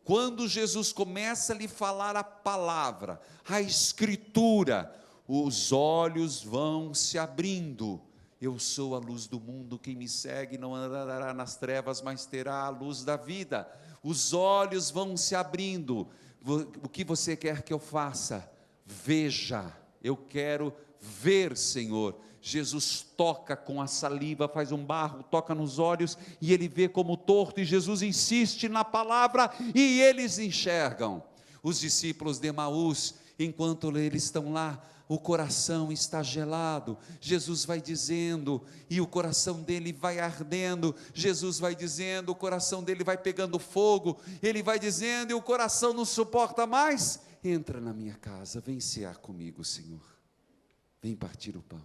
Quando Jesus começa a lhe falar a palavra, a escritura, os olhos vão se abrindo. Eu sou a luz do mundo, quem me segue não andará nas trevas, mas terá a luz da vida. Os olhos vão se abrindo. O que você quer que eu faça? Veja, eu quero ver, Senhor. Jesus toca com a saliva, faz um barro, toca nos olhos, e ele vê como torto, e Jesus insiste na palavra, e eles enxergam. Os discípulos de Emaús, enquanto eles estão lá, o coração está gelado, Jesus vai dizendo, e o coração dele vai ardendo, Jesus vai dizendo, o coração dele vai pegando fogo, ele vai dizendo, e o coração não suporta mais, entra na minha casa, vem cear comigo, Senhor, vem partir o pão.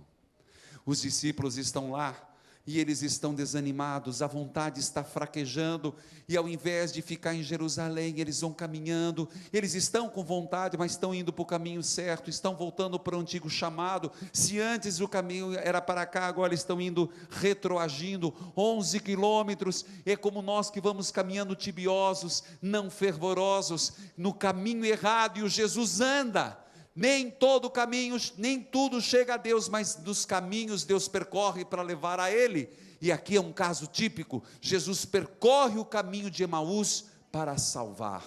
Os discípulos estão lá, e eles estão desanimados, a vontade está fraquejando, e ao invés de ficar em Jerusalém, eles vão caminhando, eles estão com vontade, mas estão indo para o caminho certo, estão voltando para o antigo chamado. Se antes o caminho era para cá, agora estão indo retroagindo, 11 quilômetros, é como nós que vamos caminhando tibiosos, não fervorosos, no caminho errado, e o Jesus anda. Nem todo caminho, nem tudo chega a Deus, mas dos caminhos Deus percorre para levar a Ele, e aqui é um caso típico. Jesus percorre o caminho de Emaús para salvar,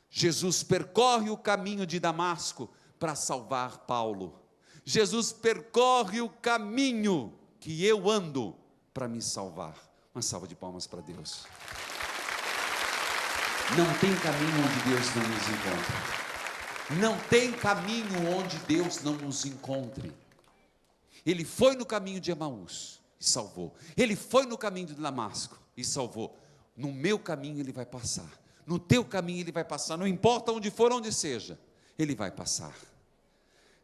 Jesus percorre o caminho de Damasco para salvar Paulo, Jesus percorre o caminho que eu ando para me salvar. Uma salva de palmas para Deus. Não tem caminho onde Deus não nos encontra. Não tem caminho onde Deus não nos encontre. Ele foi no caminho de Emaús e salvou. Ele foi no caminho de Damasco e salvou. No meu caminho ele vai passar. No teu caminho ele vai passar. Não importa onde for, onde seja, ele vai passar.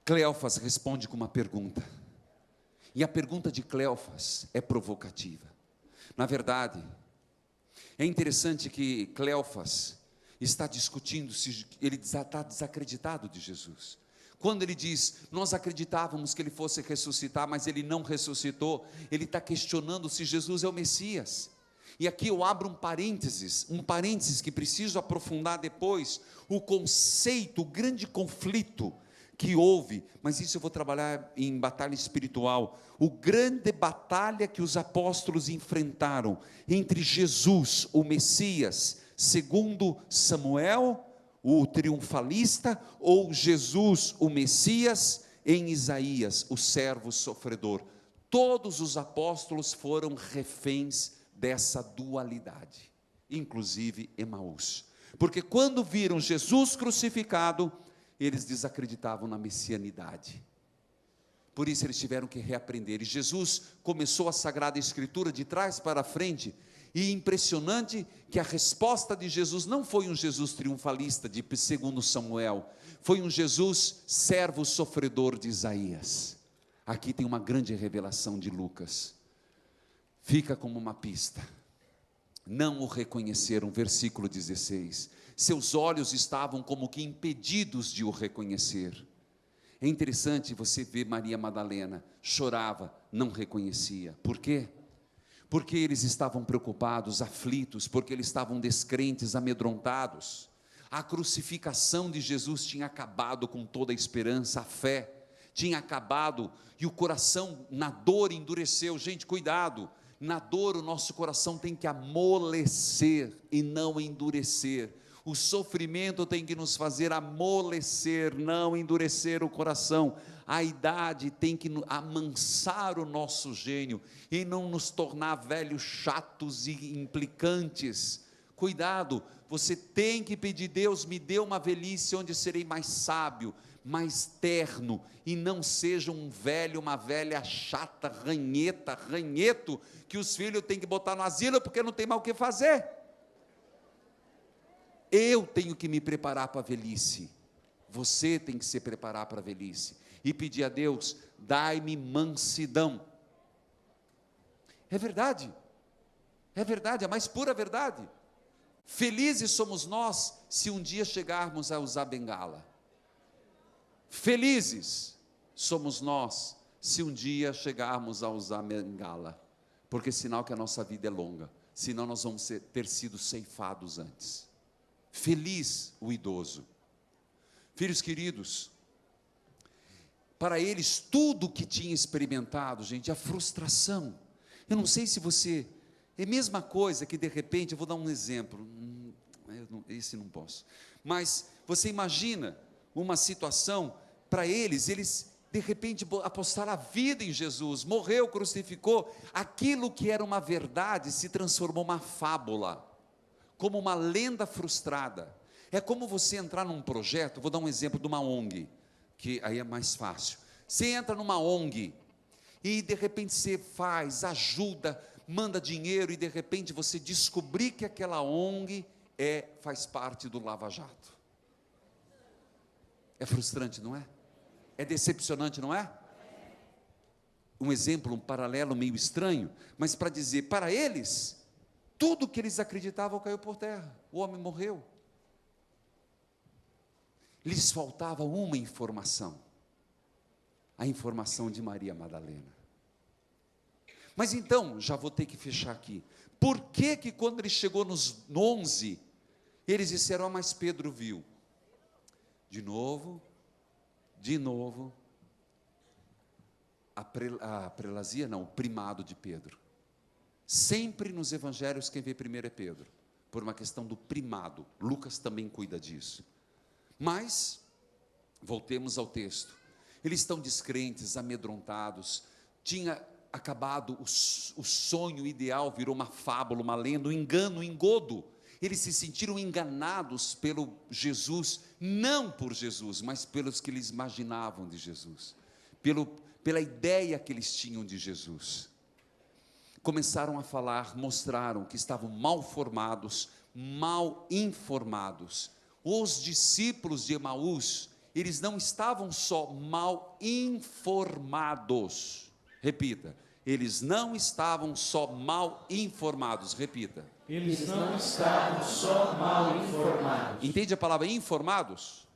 Cleófas responde com uma pergunta. E a pergunta de Cleófas é provocativa. Na verdade, é interessante que Cleófas está discutindo se ele está desacreditado de Jesus. Quando ele diz, nós acreditávamos que ele fosse ressuscitar, mas ele não ressuscitou, ele está questionando se Jesus é o Messias. E aqui eu abro um parênteses que preciso aprofundar depois, o conceito, o grande conflito que houve, mas isso eu vou trabalhar em batalha espiritual, o grande batalha que os apóstolos enfrentaram, entre Jesus, o Messias, segundo Samuel, o triunfalista, ou Jesus, o Messias, em Isaías, o servo sofredor. Todos os apóstolos foram reféns dessa dualidade, inclusive Emaús, porque quando viram Jesus crucificado, eles desacreditavam na messianidade, por isso eles tiveram que reaprender, e Jesus começou a Sagrada Escritura de trás para frente, e impressionante que a resposta de Jesus não foi um Jesus triunfalista de segundo Samuel, foi um Jesus servo sofredor de Isaías. Aqui tem uma grande revelação de Lucas, fica como uma pista. Não o reconheceram, versículo 16, seus olhos estavam como que impedidos de o reconhecer. É interessante você ver Maria Madalena, chorava, não reconhecia, por quê? Porque eles estavam preocupados, aflitos, porque eles estavam descrentes, amedrontados. A crucificação de Jesus tinha acabado com toda a esperança, a fé tinha acabado, e o coração na dor endureceu. Gente, cuidado, na dor o nosso coração tem que amolecer e não endurecer. O sofrimento tem que nos fazer amolecer, não endurecer o coração. A idade tem que amansar o nosso gênio e não nos tornar velhos chatos e implicantes, Cuidado, você tem que pedir: Deus, me dê uma velhice onde serei mais sábio, mais terno, e não seja um velho, uma velha chata, ranheto, que os filhos têm que botar no asilo porque não tem mais o que fazer. Eu tenho que me preparar para a velhice, você tem que se preparar para a velhice, e pedir a Deus: dai-me mansidão. É verdade, a mais pura verdade. Felizes somos nós se um dia chegarmos a usar bengala. Felizes somos nós se um dia chegarmos a usar bengala, porque sinal que a nossa vida é longa, senão nós vamos ter sido ceifados antes. Feliz o idoso. Filhos queridos, para eles tudo que tinha experimentado, gente, a frustração. Eu não sei se você, é a mesma coisa que de repente, eu vou dar um exemplo, esse não posso, mas você imagina uma situação, para eles de repente apostaram a vida em Jesus, morreu, crucificou, aquilo que era uma verdade se transformou numa fábula, como uma lenda frustrada. É como você entrar num projeto, vou dar um exemplo de uma ONG, que aí é mais fácil. Você entra numa ONG, e de repente você ajuda, manda dinheiro, e de repente você descobrir que aquela ONG faz parte do Lava Jato. É frustrante, não é? É decepcionante, não é? Um exemplo, um paralelo meio estranho, mas para dizer, para eles, tudo que eles acreditavam caiu por terra, o homem morreu. Lhes faltava uma informação, a informação de Maria Madalena. Mas então, já vou ter que fechar aqui, por que quando ele chegou nos 11, eles disseram: mas Pedro viu? De novo, a prelazia não, o primado de Pedro. Sempre nos evangelhos quem vê primeiro é Pedro, por uma questão do primado. Lucas também cuida disso. Mas, voltemos ao texto. Eles estão descrentes, amedrontados, tinha acabado o sonho ideal, virou uma fábula, uma lenda, um engano, um engodo. Eles se sentiram enganados pelo Jesus, não por Jesus, mas pelos que eles imaginavam de Jesus, pela ideia que eles tinham de Jesus. Começaram a falar, mostraram que estavam mal formados, mal informados. Os discípulos de Emaús, eles não estavam só mal informados, repita, eles não estavam só mal informados, repita. Eles não estavam só mal informados. Entende a palavra informados?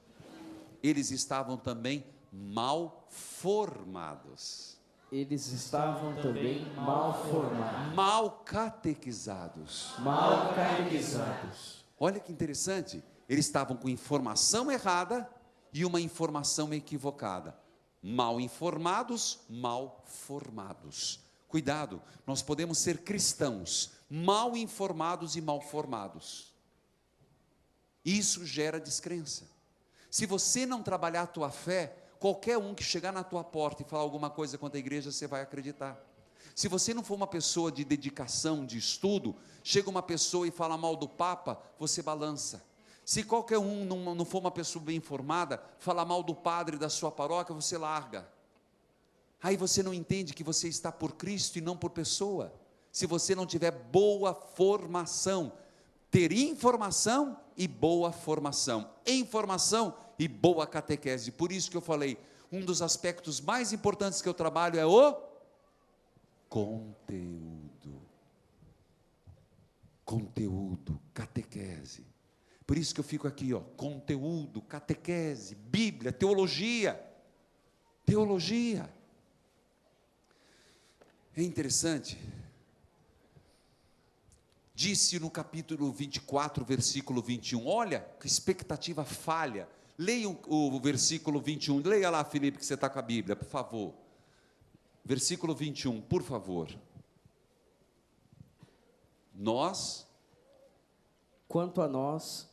Eles estavam também mal formados. Eles estavam também mal formados. Mal catequizados. Mal catequizados. Olha que interessante, eles estavam com informação errada e uma informação equivocada. Mal informados, mal formados. Cuidado, nós podemos ser cristãos mal informados e mal formados. Isso gera descrença. Se você não trabalhar a tua fé, qualquer um que chegar na tua porta e falar alguma coisa contra a igreja, você vai acreditar. Se você não for uma pessoa de dedicação, de estudo, chega uma pessoa e fala mal do Papa, você balança. Se qualquer um não for uma pessoa bem informada, falar mal do padre da sua paróquia, você larga. Aí você não entende que você está por Cristo e não por pessoa. Se você não tiver boa formação, ter informação e boa formação, informação e boa catequese. Por isso que eu falei, um dos aspectos mais importantes que eu trabalho é o conteúdo, catequese. Por isso que eu fico aqui, conteúdo, catequese, Bíblia, teologia. É interessante. Disse no capítulo 24, versículo 21, olha, que expectativa falha. Leiam o versículo 21, leia lá, Felipe, que você está com a Bíblia, por favor. Versículo 21, por favor. Quanto a nós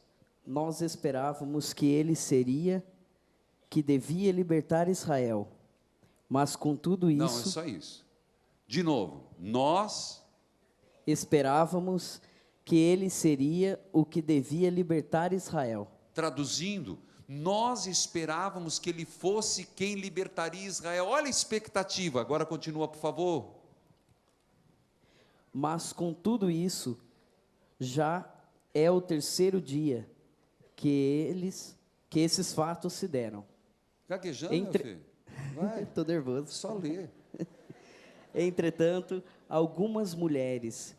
esperávamos que ele que devia libertar Israel, mas com tudo isso... Não, é só isso. De novo, nós esperávamos que ele seria o que devia libertar Israel. Traduzindo, nós esperávamos que ele fosse quem libertaria Israel. Olha a expectativa. Agora continua, por favor. Mas com tudo isso, já é o terceiro dia que esses fatos se deram. Gaguejando, meu filho? Vai, Estou nervoso. só ler. Entretanto, algumas mulheres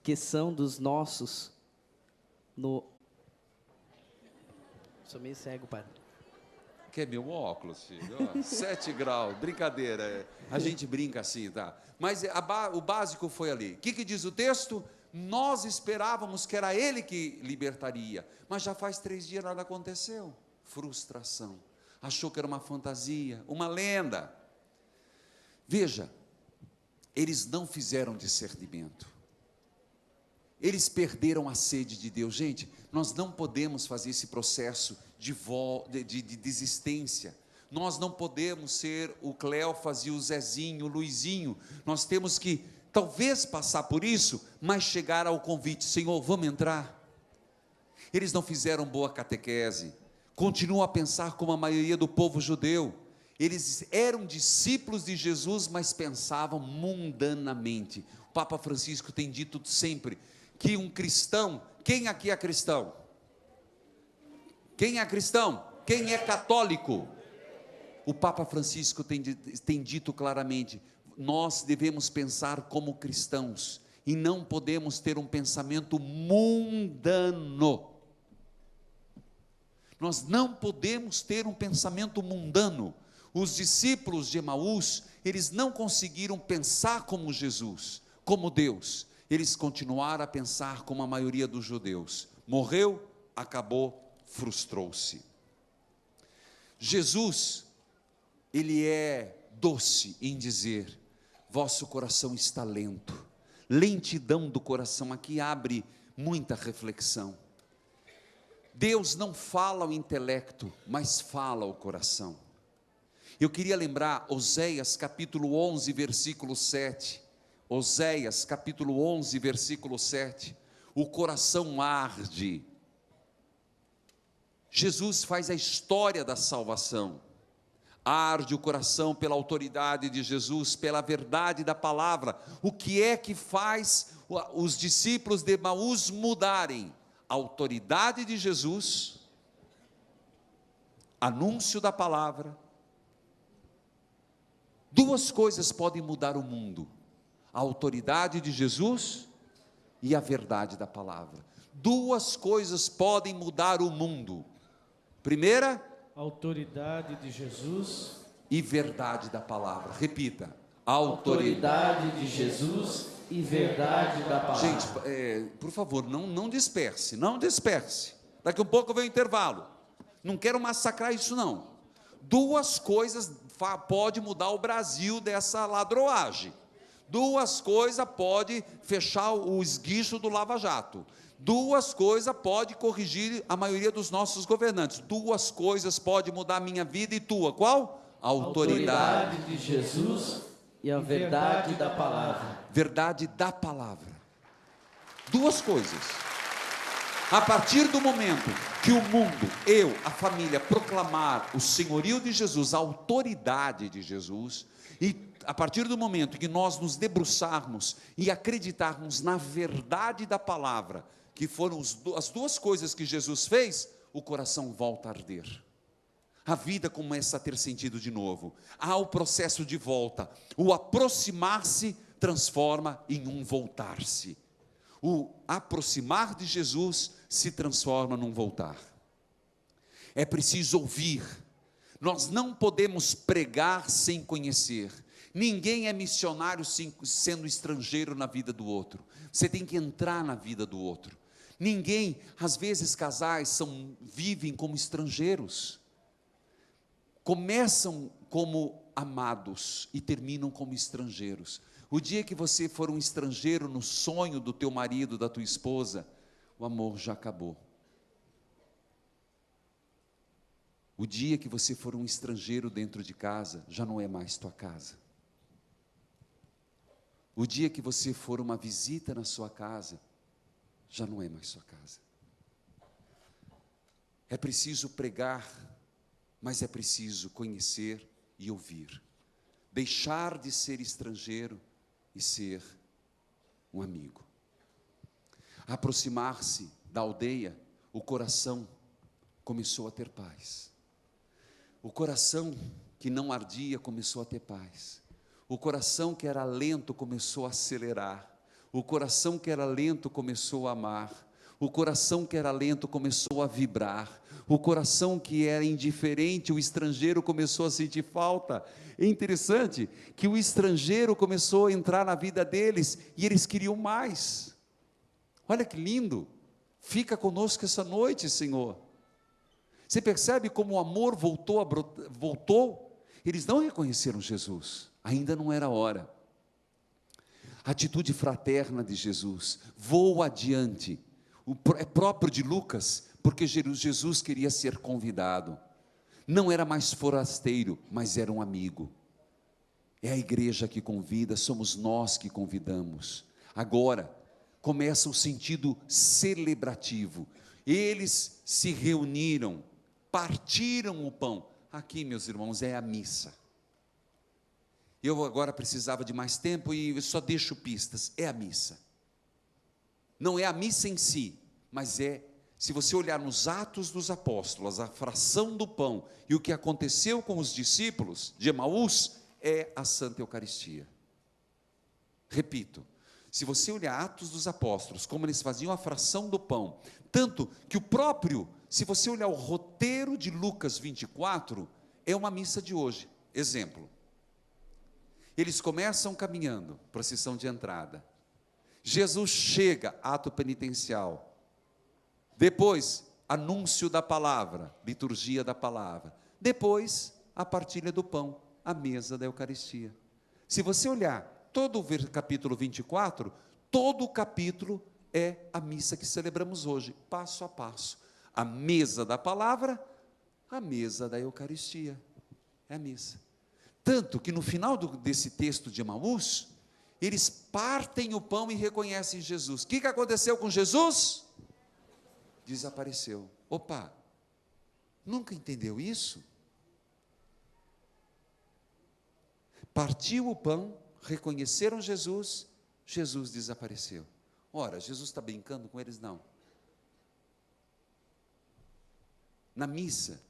que são dos nossos Sou meio cego, pai. Quer meu óculos, filho? Ó, 7 graus, brincadeira. A gente brinca assim, tá? Mas o básico foi ali. O que diz o texto? Nós esperávamos que era ele que libertaria, mas já faz 3 dias nada aconteceu. Frustração. Achou que era uma fantasia, uma lenda. Veja, eles não fizeram discernimento. Eles perderam a sede de Deus. Gente, nós não podemos fazer esse processo de desistência. Nós não podemos ser o Cleofas e o Zezinho, o Luizinho. Nós temos que, talvez, passar por isso, mas chegar ao convite. Senhor, vamos entrar? Eles não fizeram boa catequese. Continuam a pensar como a maioria do povo judeu. Eles eram discípulos de Jesus, mas pensavam mundanamente. O Papa Francisco tem dito sempre que um cristão, quem aqui é cristão? Quem é cristão? Quem é católico? O Papa Francisco tem dito claramente, nós devemos pensar como cristãos, e não podemos ter um pensamento mundano. Nós não podemos ter um pensamento mundano. Os discípulos de Emaús, eles não conseguiram pensar como Jesus, como Deus. Eles continuaram a pensar como a maioria dos judeus. Morreu, acabou, frustrou-se. Jesus, ele é doce em dizer, vosso coração está lento. Lentidão do coração, aqui abre muita reflexão. Deus não fala ao intelecto, mas fala ao coração. Eu queria lembrar Oséias capítulo 11, versículo 7. Oséias capítulo 11, versículo 7. O coração arde. Jesus faz a história da salvação. Arde o coração pela autoridade de Jesus, pela verdade da palavra. O que é que faz os discípulos de Emaús mudarem? A autoridade de Jesus, anúncio da palavra. Duas coisas podem mudar o mundo: a autoridade de Jesus e a verdade da palavra. Duas coisas podem mudar o mundo. Primeira, autoridade de Jesus e verdade da palavra. Repita: Autoridade de Jesus e verdade da palavra. Gente, por favor, não disperse, não disperse. Daqui a pouco vem o intervalo. Não quero massacrar isso não. Duas coisas pode mudar o Brasil dessa ladroagem. Duas coisas pode fechar o esguicho do Lava Jato. Duas coisas pode corrigir a maioria dos nossos governantes. Duas coisas pode mudar a minha vida e tua. Qual? A autoridade de Jesus e a verdade da palavra. Verdade da palavra. Duas coisas. A partir do momento que o mundo, eu, a família, proclamar o senhorio de Jesus, a autoridade de Jesus, e a partir do momento que nós nos debruçarmos e acreditarmos na verdade da palavra, que foram as duas coisas que Jesus fez, o coração volta a arder. A vida começa a ter sentido de novo. Há o processo de volta. O aproximar-se transforma em um voltar-se. O aproximar de Jesus se transforma num voltar. É preciso ouvir. Nós não podemos pregar sem conhecer. Ninguém é missionário sendo estrangeiro na vida do outro. Você tem que entrar na vida do outro. Ninguém, às vezes casais vivem como estrangeiros. Começam como amados e terminam como estrangeiros. O dia que você for um estrangeiro no sonho do teu marido, da tua esposa, o amor já acabou. O dia que você for um estrangeiro dentro de casa, já não é mais tua casa. O dia que você for uma visita na sua casa, já não é mais sua casa. É preciso pregar, mas é preciso conhecer e ouvir. Deixar de ser estrangeiro e ser um amigo. Aproximar-se da aldeia, o coração começou a ter paz. O coração que não ardia começou a ter paz. O coração que era lento começou a acelerar. O coração que era lento começou a amar. O coração que era lento começou a vibrar. O coração que era indiferente, o estrangeiro começou a sentir falta. É interessante que o estrangeiro começou a entrar na vida deles e eles queriam mais. Olha que lindo. Fica conosco essa noite, Senhor. Você percebe como o amor voltou? Eles não reconheceram Jesus. Ainda não era a hora. A atitude fraterna de Jesus, voa adiante, é próprio de Lucas, porque Jesus queria ser convidado, não era mais forasteiro, mas era um amigo. É a igreja que convida, somos nós que convidamos. Agora, começa o sentido celebrativo, eles se reuniram, partiram o pão, aqui meus irmãos é a missa. Eu agora precisava de mais tempo e só deixo pistas. É a missa. Não é a missa em si, mas se você olhar nos Atos dos Apóstolos, a fração do pão e o que aconteceu com os discípulos de Emaús, é a Santa Eucaristia. Repito, se você olhar Atos dos Apóstolos, como eles faziam a fração do pão, tanto que se você olhar o roteiro de Lucas 24, é uma missa de hoje. Exemplo. Eles começam caminhando, procissão de entrada. Jesus chega, ato penitencial. Depois, anúncio da palavra, liturgia da palavra. Depois, a partilha do pão, a mesa da Eucaristia. Se você olhar todo o capítulo 24, todo o capítulo é a missa que celebramos hoje, passo a passo. A mesa da palavra, a mesa da Eucaristia. É a missa. Tanto que no final desse texto de Emaús, eles partem o pão e reconhecem Jesus. O que aconteceu com Jesus? Desapareceu. Opa, nunca entendeu isso? Partiu o pão, reconheceram Jesus, Jesus desapareceu. Ora, Jesus está brincando com eles? Não. Na missa,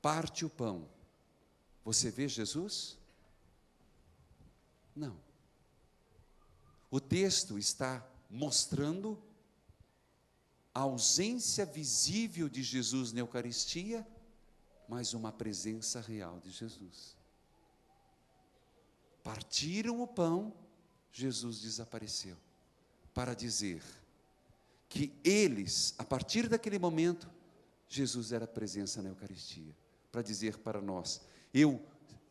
parte o pão. Você vê Jesus? Não. O texto está mostrando a ausência visível de Jesus na Eucaristia, mas uma presença real de Jesus. Partiram o pão, Jesus desapareceu, para dizer que eles, a partir daquele momento, Jesus era presença na Eucaristia, para dizer para nós: eu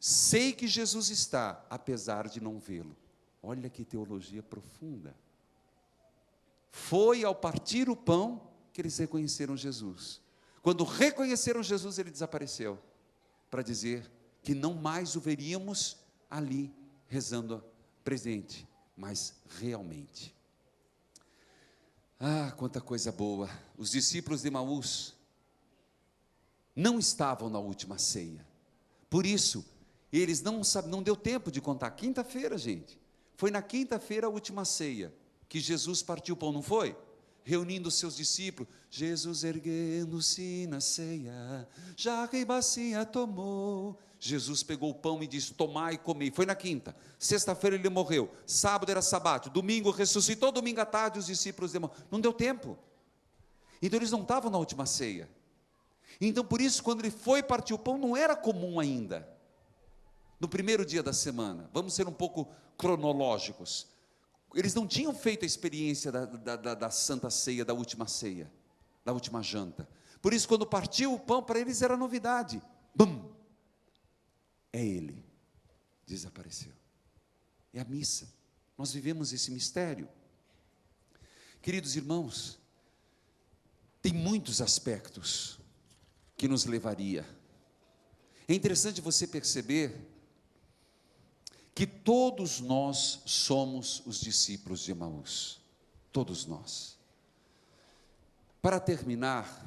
sei que Jesus está, apesar de não vê-lo. Olha que teologia profunda. Foi ao partir o pão que eles reconheceram Jesus. Quando reconheceram Jesus, ele desapareceu, para dizer que não mais o veríamos ali, rezando presente, mas realmente. Ah, quanta coisa boa. Os discípulos de Emaús não estavam na última ceia. Por isso, eles não deu tempo de contar. Quinta-feira, gente. Foi na quinta-feira a última ceia que Jesus partiu o pão, não foi? Reunindo os seus discípulos. Jesus erguendo-se na ceia, jarra e bacia tomou. Jesus pegou o pão e disse: tomai e comei. Foi na quinta. Sexta-feira ele morreu. Sábado era sabático. Domingo ressuscitou. Domingo à tarde os discípulos não deu tempo. Então eles não estavam na última ceia. Então por isso, quando ele foi partir o pão, não era comum ainda. No primeiro dia da semana, vamos ser um pouco cronológicos. Eles não tinham feito a experiência da Santa Ceia, da última ceia, da última janta. Por isso, quando partiu o pão, para eles era novidade. Bum! É ele. Desapareceu. É a missa. Nós vivemos esse mistério. Queridos irmãos, tem muitos aspectos que nos levaria. É interessante você perceber que todos nós somos os discípulos de Emaús. todos nós. Para terminar,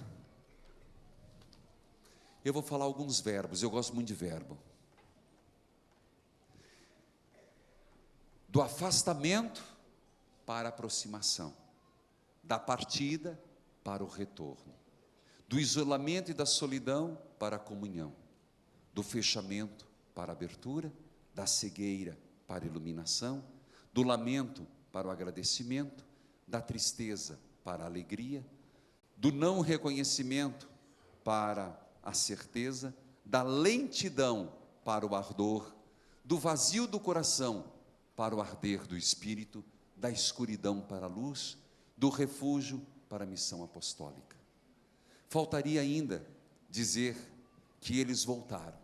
eu vou falar alguns verbos, eu gosto muito de verbo. Do afastamento para a aproximação, da partida para o retorno, do isolamento e da solidão para a comunhão, do fechamento para a abertura, da cegueira para a iluminação, do lamento para o agradecimento, da tristeza para a alegria, do não reconhecimento para a certeza, da lentidão para o ardor, do vazio do coração para o arder do espírito, da escuridão para a luz, do refúgio para a missão apostólica. Faltaria ainda dizer que eles voltaram.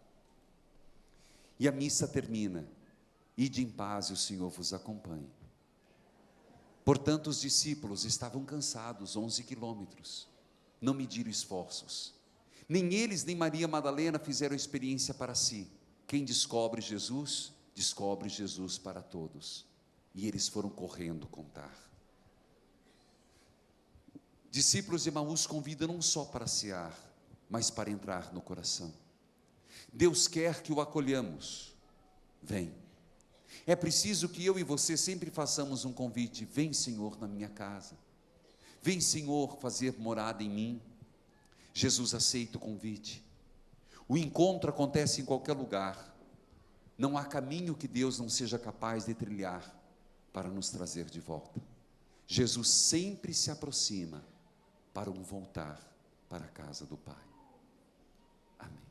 E a missa termina: ide em paz e o Senhor vos acompanhe. Portanto, os discípulos estavam cansados, 11 quilômetros, não mediram esforços. Nem eles, nem Maria Madalena fizeram experiência para si. Quem descobre Jesus para todos. E eles foram correndo contar. Discípulos de Emaús convidam não só para cear, mas para entrar no coração. Deus quer que o acolhamos. Vem. É preciso que eu e você sempre façamos um convite: vem, Senhor, na minha casa. Vem, Senhor, fazer morada em mim. Jesus aceita o convite. O encontro acontece em qualquer lugar. Não há caminho que Deus não seja capaz de trilhar para nos trazer de volta. Jesus sempre se aproxima para um voltar para a casa do Pai. Amém.